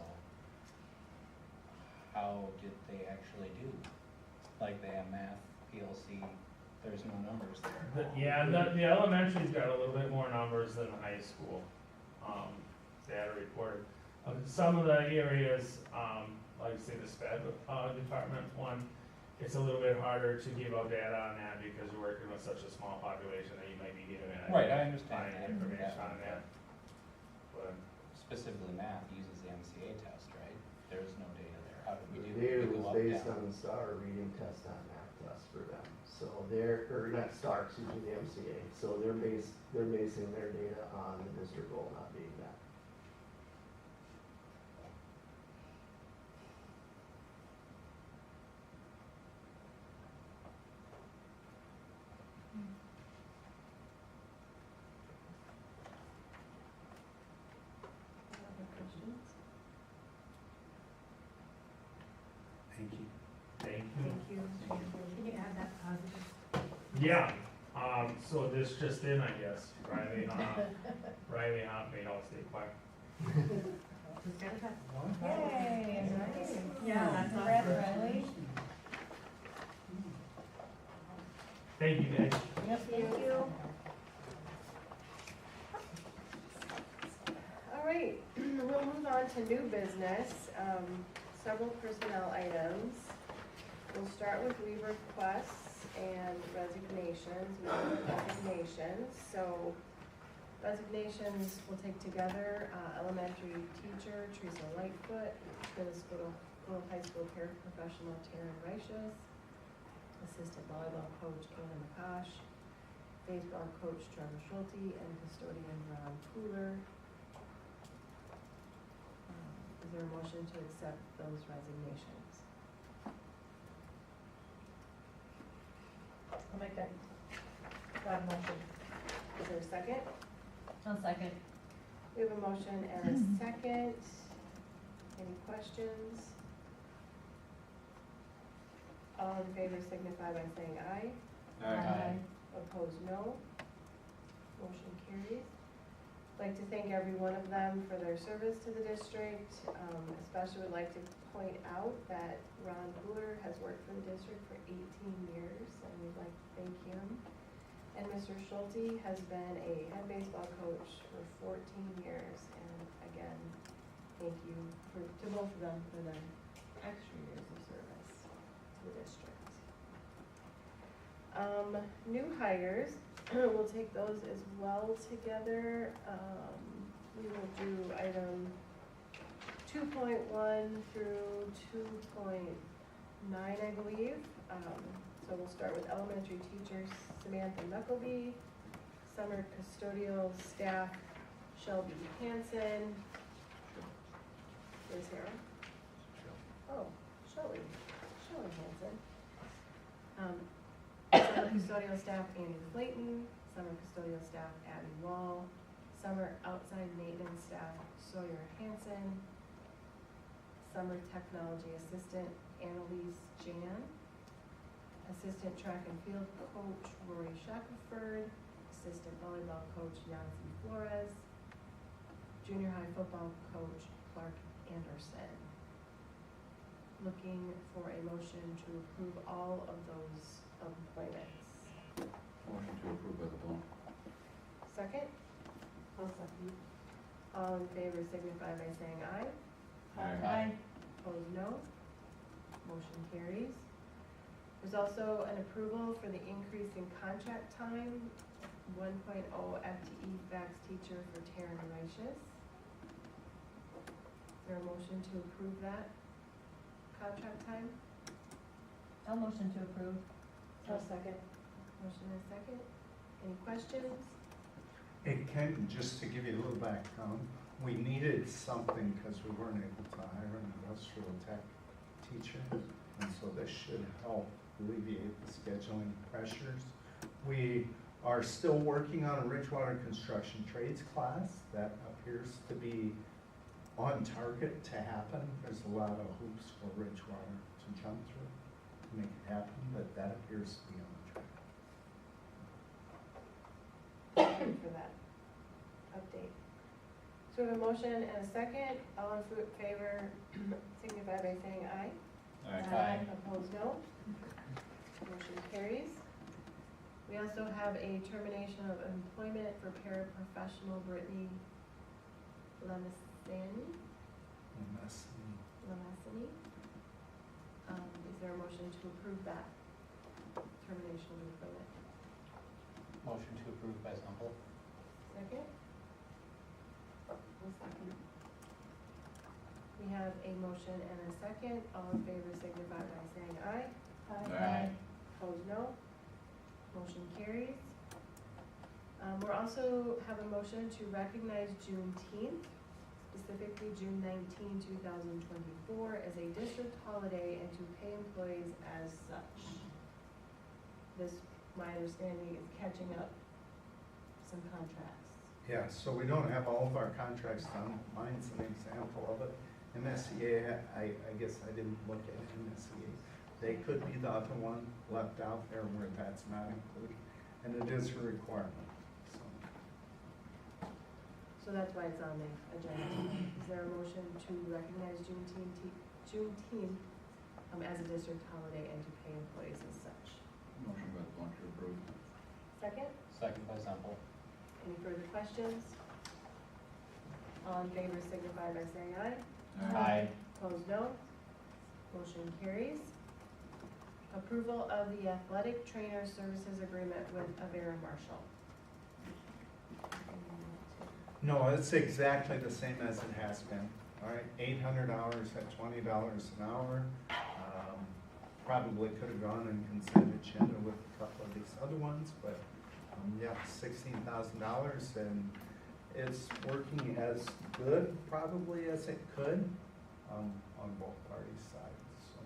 how did they actually do? Like they have math, PLC, there's no numbers there. Yeah, the elementary's got a little bit more numbers than the high school, data reported. Some of the areas, like say the SPED department one, it's a little bit harder to give out data on that because you're working with such a small population that you might be giving it. Right, I understand that. Information on that. But Specifically math uses the MCA test, right? There's no data there. How did we do? The data We go was up, based down? on the STAR reading test, not math test for them. So they're, or not STAR, excuse me, the MCA. So they're basing their data on the district goal not being met. Other questions? Thank you. thank you. Thank you. Can you add that positive? Yeah, so this just in, I guess, Riley Hop made all state choir. Yay, nice. Yeah, that's Congrats, awesome. Riley. Thank you guys. Yep, Thank you. All right, we'll move on to new business, several personnel items. We'll start with leave requests and resignations. We have resignations, so resignations we'll take together. Elementary teacher Teresa Lightfoot, middle school, high school paraprofessional Taryn Reiches, assistant volleyball coach Anna McCosh, baseball coach Trevor Schulte, and custodian Ron Cooler. Is there a motion to accept those resignations? I'll make that motion. Is there a second? I'll second. We have a motion and a second. Any questions? All in favor signify by saying aye. Aye. Opposed, no. Motion carries. I'd like to thank every one of them for their service to the district. Especially would like to point out that Ron Cooler has worked for the district for 18 years, and we'd like to thank him. And Mr. Schulte has been a head baseball coach for 14 years, and again, thank you to both of them for their extra years of service to the district. New hires, we'll take those as well together. We will do item 2.1 through 2.9, I believe. So we'll start with elementary teacher Samantha Knuckleby, summer custodial staff Shelby Hanson. Where's Sarah? Oh, Shelly Hanson. Summer custodial staff Andy Clayton, summer custodial staff Abby Wall, summer outside maintenance staff Sawyer Hanson, summer technology assistant Annalise Jan, assistant track and field coach Rory Shackelford, assistant volleyball coach Yancy Flores, junior high football coach Clark Anderson. Looking for a motion to approve all of those appointments. Motion to approve by the bill. Second? I'll second. All in favor signify by saying aye. Aye. Opposed, no. Motion carries. There's also an approval for the increase in contract time, 1.0 FTE fax teacher for Taryn Reiches. there a motion to approve that contract time? I'll motion to approve. I'll second. Motion and a second. Any questions? It can, just to give you a little background, we needed something because we weren't able to hire an industrial tech teacher. And so this should help alleviate the scheduling pressures. We are still working on a Ridgewater construction trades class that appears to be on target to happen. There's a lot of hoops for Ridgewater to jump through to make it happen, but that appears to be on track. Thank you for that update. So we have a motion and a second. All in favor signify by saying aye. Aye. Opposed, no. Motion carries. We also have a termination of employment for paraprofessional Brittany Lemessani. Is there a motion to approve that termination of employment? Motion to approve by Zumple. Second? One second. We have a motion and a second. All in favor signify by saying aye. Aye. Opposed, no. Motion carries. We're also have a motion to recognize Juneteenth, specifically June 19, 2024, as a district holiday and to pay employees as such. This, my understanding, is catching up some contracts. Yeah, so we don't have all of our contracts done. Mine's an example of it. MSEA, I guess I didn't look at MSEA. They could be the other one left out there where that's not included. And it is a requirement, so. So that's why it's on the agenda. Is there a motion to recognize Juneteenth as a district holiday and to pay employees as such? Motion by Blunt to approve. Second? Second by Zumple. Any further questions? All in favor signify by saying aye. Aye. Opposed, no. Motion carries. Approval of the athletic trainer services agreement with Avera Marshall. No, it's exactly the same as it has been, all right? $800 at $20 an hour. Probably could have gone in consent agenda with a couple of these other ones, but yeah, $16,000, and it's working as good probably as it could on both parties' sides. So,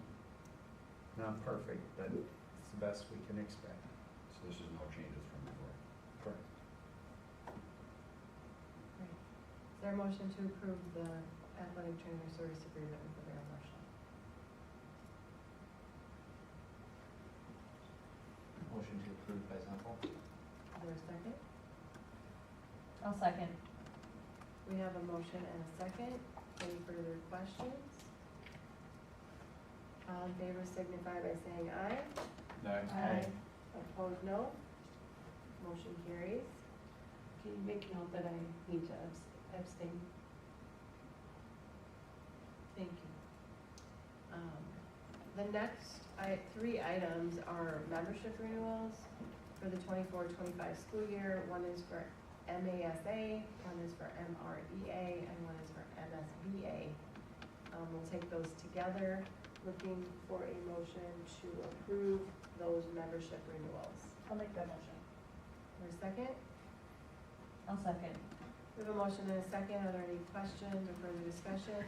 not perfect, but it's the best we can expect. So this is no changes from before. Correct. Is there a motion to approve the athletic trainer service agreement with Avera Marshall? Motion to approve by Zumple. Is there a second? I'll second. We have a motion and a second. Any further questions? All in favor signify by saying aye. Aye. Opposed, no. Motion carries. Can you make note that I need to abstain? Thank you. The next three items are membership renewals for the 24-25 school year. One is for MASA, one is for MREA, and one is for MSBA. We'll take those together. Looking for a motion to approve those membership renewals. I'll make that motion. For a second? I'll second. We have a motion and a second. Are there any questions or further discussion?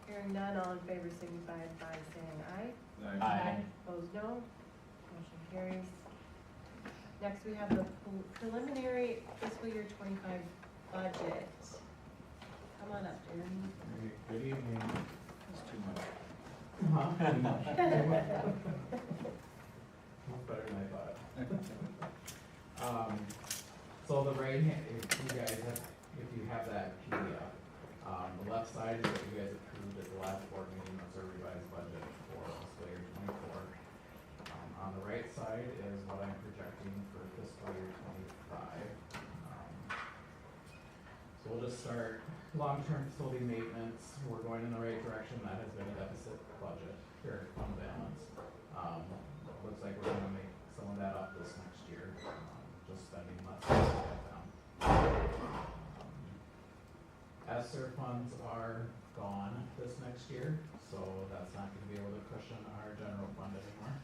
Hearing none, all in favor signify by saying aye. Aye. Opposed, no. Motion carries. Next, we have the preliminary fiscal year 25 budget. Come on up, Jeremy. Good evening. It's too much. Better than I thought. So the right hand, if you guys have, if you have that PDF, the left side is what you guys approved at the last board meeting, that's our revised budget for fiscal year 24. On the right side is what I'm projecting for fiscal year 25. So we'll just start, long-term facility maintenance, we're going in the right direction, that has been a deficit budget, or fund balance. Looks like we're gonna make some of that up this next year, just spending less than we have down. As ESSER funds are gone this next year, so that's not gonna be able to cushion our general fund anymore.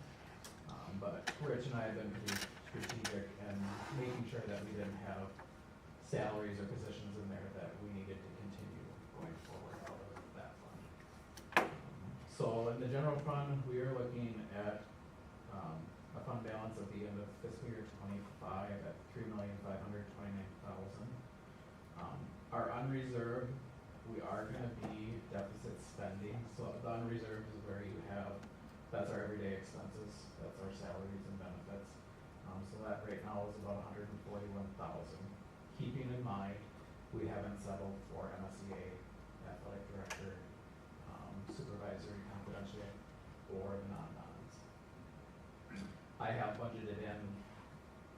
But Rich and I have been pretty strategic in making sure that we didn't have salaries or positions in there that we needed to continue going forward out of that fund. So in the general fund, we are looking at, a fund balance at the end of fiscal year '25 at $3,529,000. Our unreserved, we are gonna be deficit spending, so the unreserved is where you have, that's our everyday expenses, that's our salaries and benefits. So that right now is about $141,000. Keeping in mind, we haven't settled for MSEA, athletic director, supervisory confidential, or the non-bonds. I have budgeted in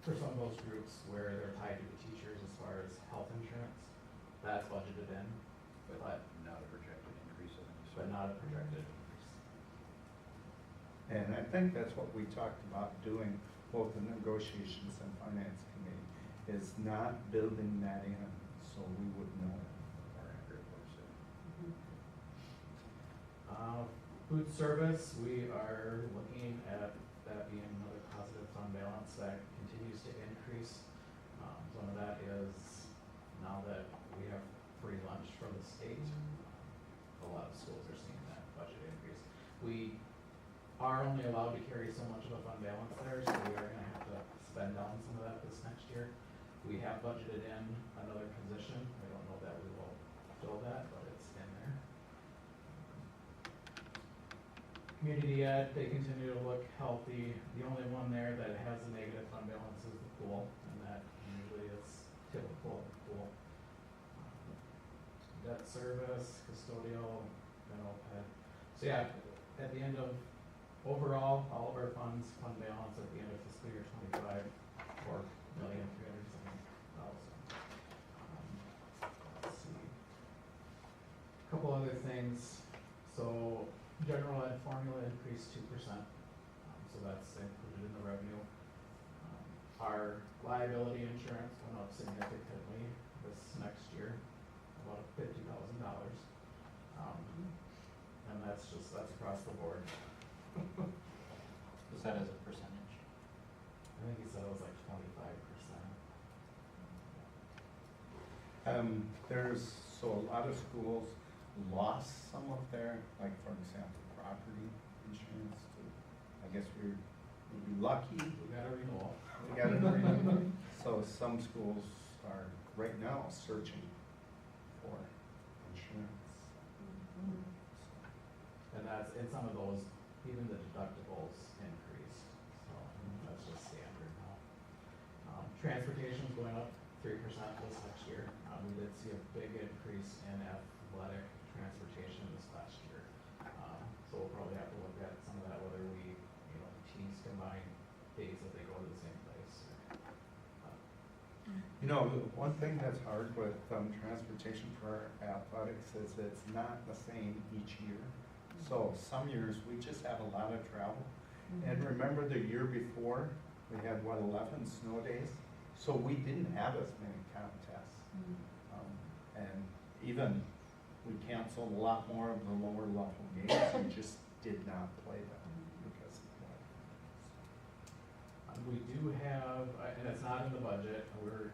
for some of those groups where they're tied to the teachers as far as health insurance. That's budgeted in, but Not a projected increase of any but sort. not a projected increase. And I think that's what we talked about doing, both the negotiations and finance committee, is not building that in, so we would know. More accurate, what to say. Food service, we are looking at that being another positive fund balance that continues to increase. Some of that is now that we have free lunch from the state. A lot of schools are seeing that budget increase. We are only allowed to carry so much of a fund balance there, so we are gonna have to spend down some of that this next year. We have budgeted in another position. I don't know that we will fill that, but it's in there. Community ed, they continue to look healthy. The only one there that has a negative fund balance is the pool, and that usually is typical of the pool. Debt service, custodial, general pet. So yeah, at the end of, overall, all of our funds, fund balance at the end of fiscal year '25, $4,370,000. Let's see. Couple other things. So general ed formula increased 2%, so that's included in the revenue. Our liability insurance went up significantly this next year, about $50,000. And that's across the board. Was that as a percentage? I think he said it was like 25%. So a lot of schools lost some of their, like, for example, property insurance. I guess we'd be lucky. We got a renewal. We got it renewed. So some schools are right now searching for insurance. And that's, in some of those, even the deductibles increased, so that's just standard now. Transportation's going up 3% this next year. We did see a big increase in athletic transportation this last year. So we'll probably have to look at some of that, whether we, teams combine days that they go to the same place. One thing that's hard with transportation for athletics is it's not the same each year. So some years, we just have a lot of travel. And remember the year before, we had, 11 snow days? So we didn't have as many contests. And even, we canceled a lot more of the lower level games and just did not play them because of that. We do have, and it's not in the budget, we're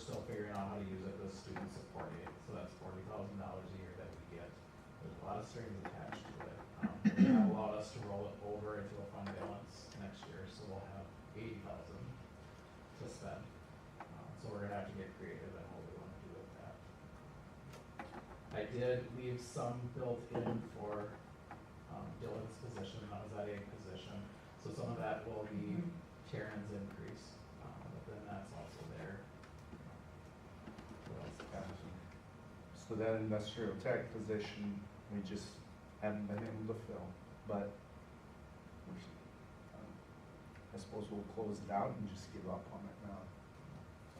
still figuring out how to use it, the student support aid, so that's $40,000 a year that we get. There's a lot of strings attached to it. That allowed us to roll it over into a fund balance next year, so we'll have $80,000 to spend. So we're gonna have to get creative on what we wanna do with that. I did leave some built in for Dylan's position, that was that A position, so some of that will be Karen's increase, but then that's also there. What else? So that industrial tech position, we just haven't been able to fill, but I suppose we'll close it out and just give up on it now.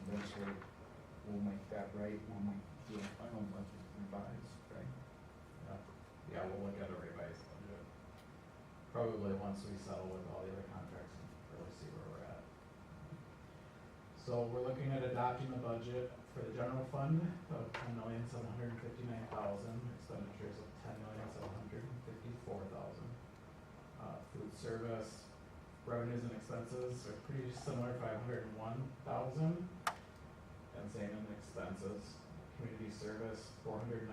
Eventually, we'll make that right when we do a final budget revised, right? Yeah, we'll look at a revised budget. Probably once we settle with all the other contracts and really see where we're at. So we're looking at adopting the budget for the general fund of $10,759,000, expenditures of $10,754,000. Food service revenues and expenses are pretty similar, $501,000. And same in expenses. Community service, $492,000,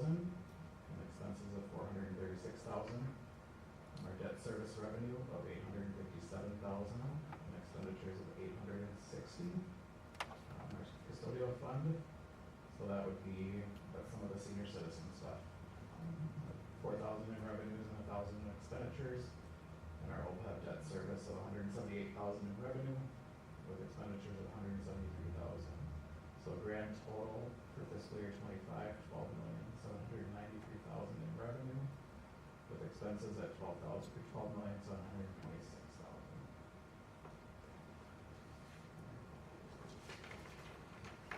and expenses of $436,000. Our debt service revenue of $857,000, and expenditures of $860,000. Our custodial fund, so that would be, that's some of the senior citizen stuff. 4,000 in revenues and 1,000 in expenditures. And our OPEB debt service of $178,000 in revenue, with expenditures of $173,000. So grand total for fiscal year '25, $12,793,000 in revenue, with expenses at $12,726,000.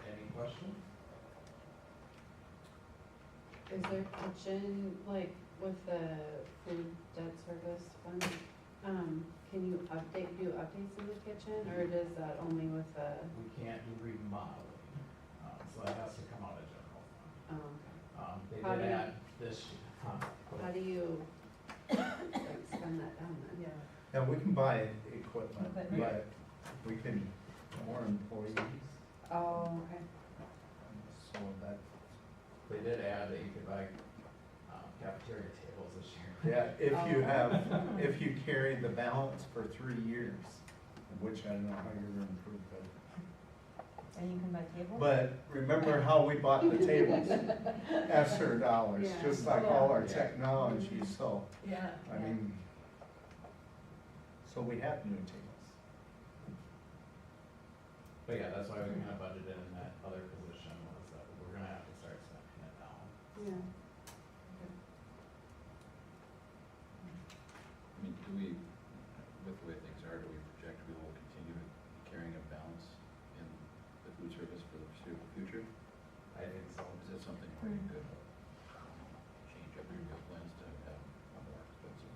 Any questions? Is there kitchen, like, with the food debt service fund, can you do updates in the kitchen, or does that only with the, We can't do remodeling, so that has to come out of general fund. They How did do you- add this, how do you, like, spend that down then? Yeah. And we can buy equipment, Equipment. but we can, more employees, Oh, okay. so that, they did add that you could buy cafeteria tables this year. yeah, if you carry the balance for 3 years, which I don't know how you're gonna improve that. And you can buy tables? But remember how we bought the tables? ESSER dollars, Yeah. just like all our Yeah. technology, so, Yeah. I mean, so we have new tables. But yeah, that's why we kind of budgeted in that other position, was that we're gonna have to start stepping it down. Yeah. I mean, do we, with the way things are, do we project we will continue carrying a balance in the food service for the foreseeable future? I think so. Is that something where you could change up your meal plans to have a more expensive,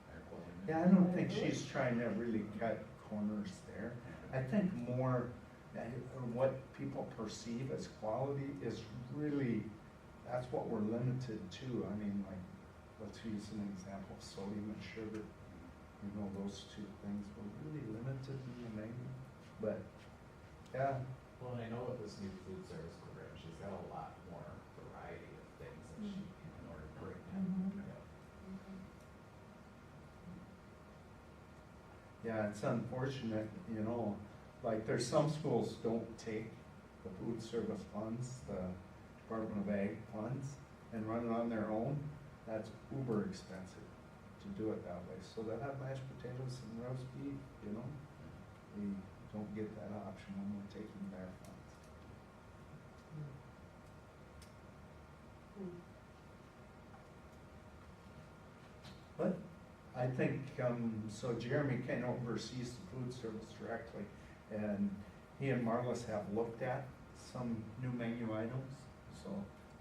higher quality meal? Yeah, I don't think she's trying to really cut corners there. I think more, what people perceive as quality is really, that's what we're limited to. I mean, like, let's use an example, sodium and sugar. You know, those two things were really limited in the menu. But, yeah, Well, and I know with this new food service program, she's got a lot more variety of things that she can, in order to bring in. Mhm. yeah, it's unfortunate, you know, like there's some schools don't take the food service funds, the Department of Ag funds, and run it on their own. That's uber expensive to do it that way. So they'll have mashed potatoes and roast beef, you know? We don't get that option when we're taking their funds. But I think, so Jeremy kind of oversees the food service directly, and he and Marlis have looked at some new menu items. So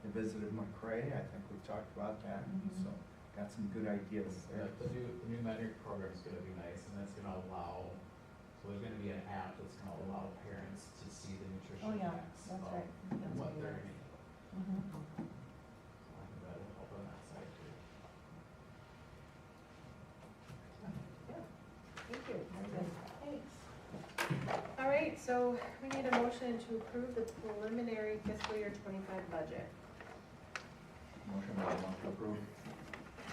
they visited McCray, I think we talked about that, so got some good ideas there. The new menu program is gonna be nice, and that's gonna allow, so there's gonna be an app that's gonna allow parents to see the Oh, nutrition yeah, facts that's of right. That's what what they're we eating. Mhm. So I think that'll help on that side too. Thank you, very good, thanks. All right, so we need a motion to approve the preliminary fiscal year '25 budget. Motion by Monk to approve.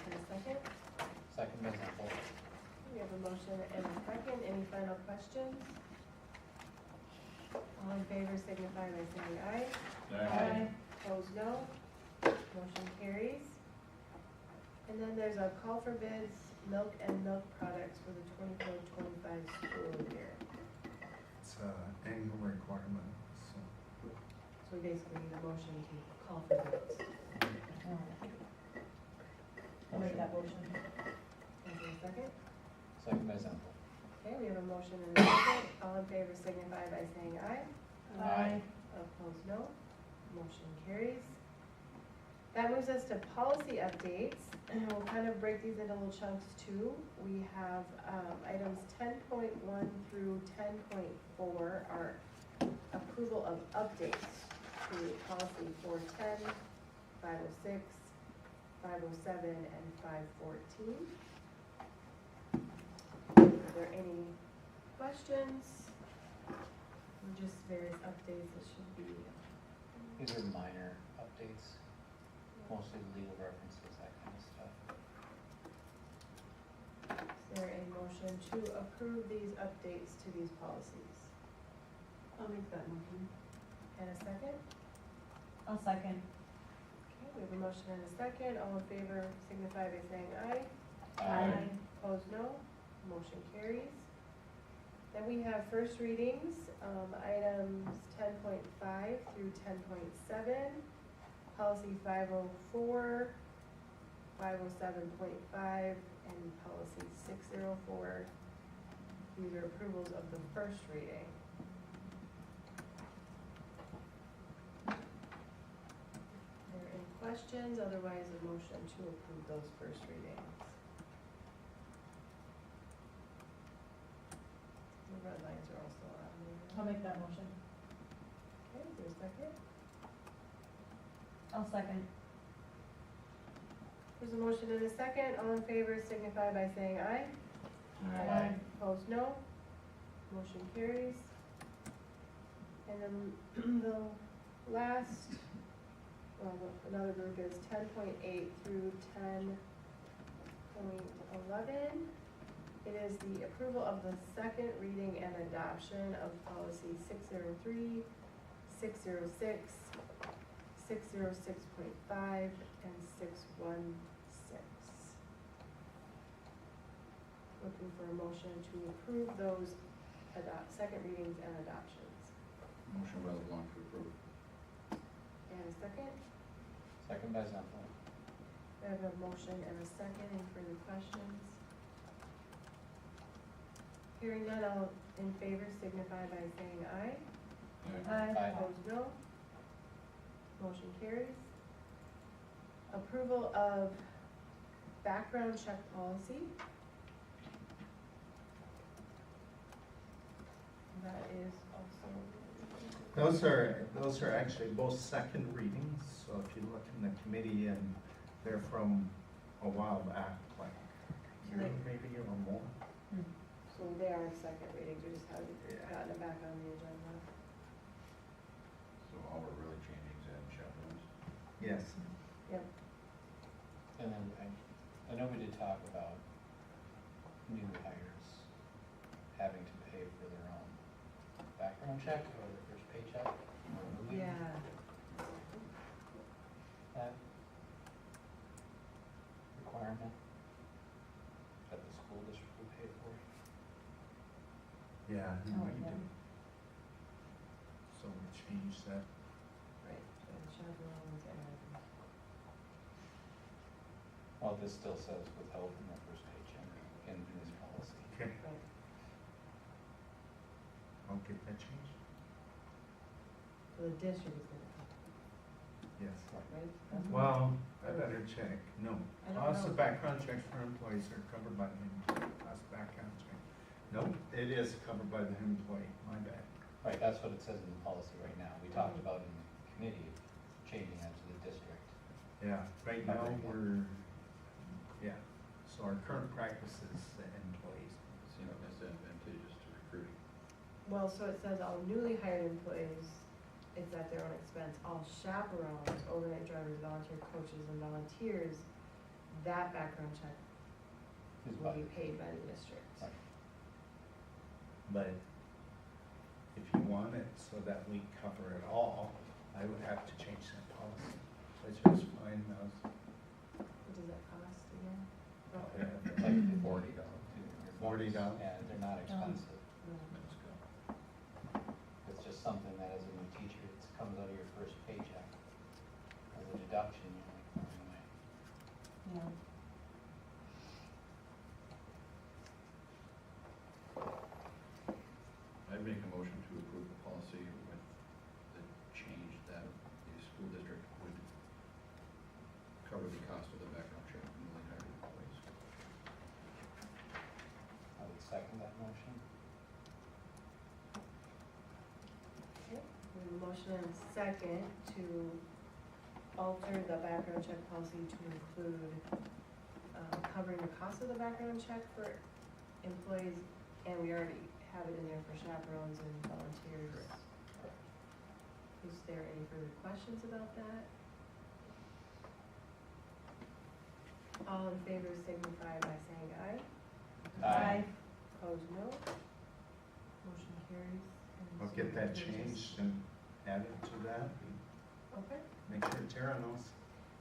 And a second, Second by Sample. we have a motion and a second, any final questions? All in favor signify by saying aye. Opposed, no. Motion carries. And then there's a call for bids, milk and milk products for the 24-25 school year. It's an annual requirement, so. So we basically need a motion to call for bids. I'll make that motion. Is there a second? Second by Sample. Okay, we have a motion and a second. All in favor signify by saying aye. Aye. Opposed, no. Motion carries. That moves us to policy updates, and we'll kind of break these into little chunks too. We have, items 10.1 through 10.4 are approval of updates to policy 410, 506, 507, and 514. Are there any questions? Or just various updates that should be? These are minor updates, mostly legal references, that kind of stuff. Is there a motion to approve these updates to these policies? I'll make that motion. And a second? I'll second. Okay, we have a motion and a second. All in favor signify by saying aye. Aye. Opposed, no. Motion carries. Then we have first readings, items 10.5 through 10.7, policy 504, 507.5, and policy 604. These are approvals of the first reading. Are there any questions? Otherwise, a motion to approve those first readings. The red lines are also on there. I'll make that motion. Okay, is there a second? I'll second. There's a motion and a second. All in favor signify by saying aye. Aye. Opposed, no. Motion carries. And then the last, another group is 10.8 through 10.11. It is the approval of the second reading and adoption of policy 603, 606, 606.5, and 616. Looking for a motion to approve those second readings and adoptions. Motion by LeBlanc to approve. And a second? Second by Zempel. I have a motion and a second. Any further questions? Hearing none, all in favor signify by saying aye. Aye. Opposed, no. Motion carries. Approval of background check policy. That is also. Those are actually both second readings, so if you look in the committee and they're from a while back, like a year maybe or more. So they are second readings, we just haven't gotten it back on the agenda. So all we're really changing is adding chaperones. Yes. Yep. And then I know we did talk about new hires having to pay for their own background check or their first paycheck. or moving Yeah. That requirement that the school district will pay for. Yeah, Oh, we yeah. do. So we changed that. Right, and chaperones and. Well, this still says withheld from their first paycheck in this policy. Okay, Right. I'll get that changed. So the district is gonna pay, Yes. right? That's what- Well, I better check. No. I don't Cost know. of background checks for employees are covered by the employee. Cost of background check. Nope, it is covered by the employee. My bad. Right, that's what it says in the policy right now. We talked about in the committee, changing that to the district. Yeah, right now we're, yeah, so our current practice is the employees. You know, that's advantageous to recruiting. Well, so it says all newly hired employees, it's at their own expense. All chaperones, overnight drivers, volunteer coaches, and volunteers, that background check Is will be budgeted. paid by the district. Right. But if you want it so that we cover it all, I would have to change that policy, which is fine, What does that cost again? Like $40. $40. Yeah, they're not expensive. Minuscule. It's just something that as a new teacher, it comes out of your first paycheck. As a deduction, you're like, oh, anyway. Yeah. I'd make a motion to approve the policy with the change that the school district would motion and a second to alter the background check policy to include, covering the cost of the background check for employees, and we already have it in there for chaperones and volunteers. Is there any further questions about that? All in favor signify by saying aye. Aye. Opposed, no. Motion carries. and I'll get that changed and added to that, and Okay, make sure Tara knows.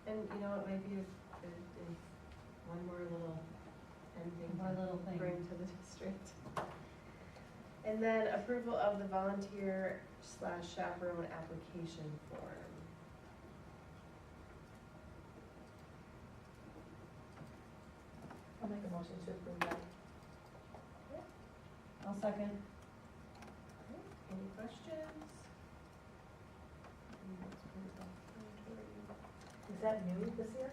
and you know, it might be if one more little ending One little thing. bring to the district. And then approval of the volunteer / chaperone application form. I'll make a motion to approve that. I'll second. Okay, any questions? Is that new this year?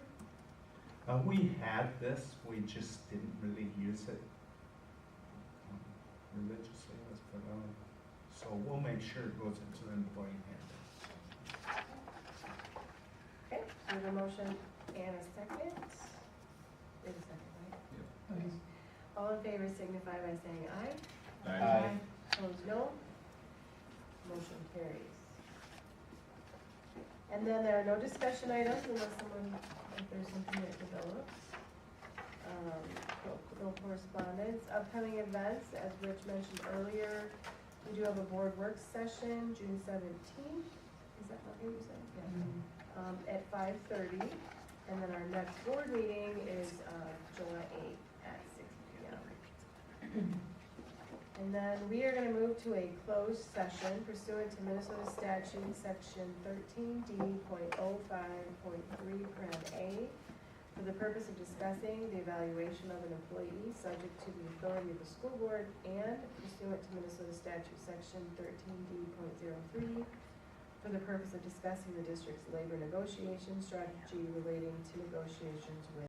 We had this, we just didn't really use it religiously, let's put it on. So we'll make sure it goes into the employee handbook. Okay, we have a motion and a second. Wait a second, right? Okay. All in favor signify by saying aye. Aye. Opposed, no. Motion carries. And then there are no discussion items unless if there's something that develops. No correspondence, upcoming events, as Rich mentioned earlier, we do have a board work session, June 17th. Is that what you said? Yeah. At 5:30, and then our next board meeting is, July 8th at 6 p.m. And then we are gonna move to a closed session pursuant to Minnesota statute, section 13D.05.3, paren A, for the purpose of discussing the evaluation of an employee subject to the authority of the school board, and pursuant to Minnesota statute, section 13D.03, for the purpose of discussing the district's labor negotiation strategy relating to negotiations with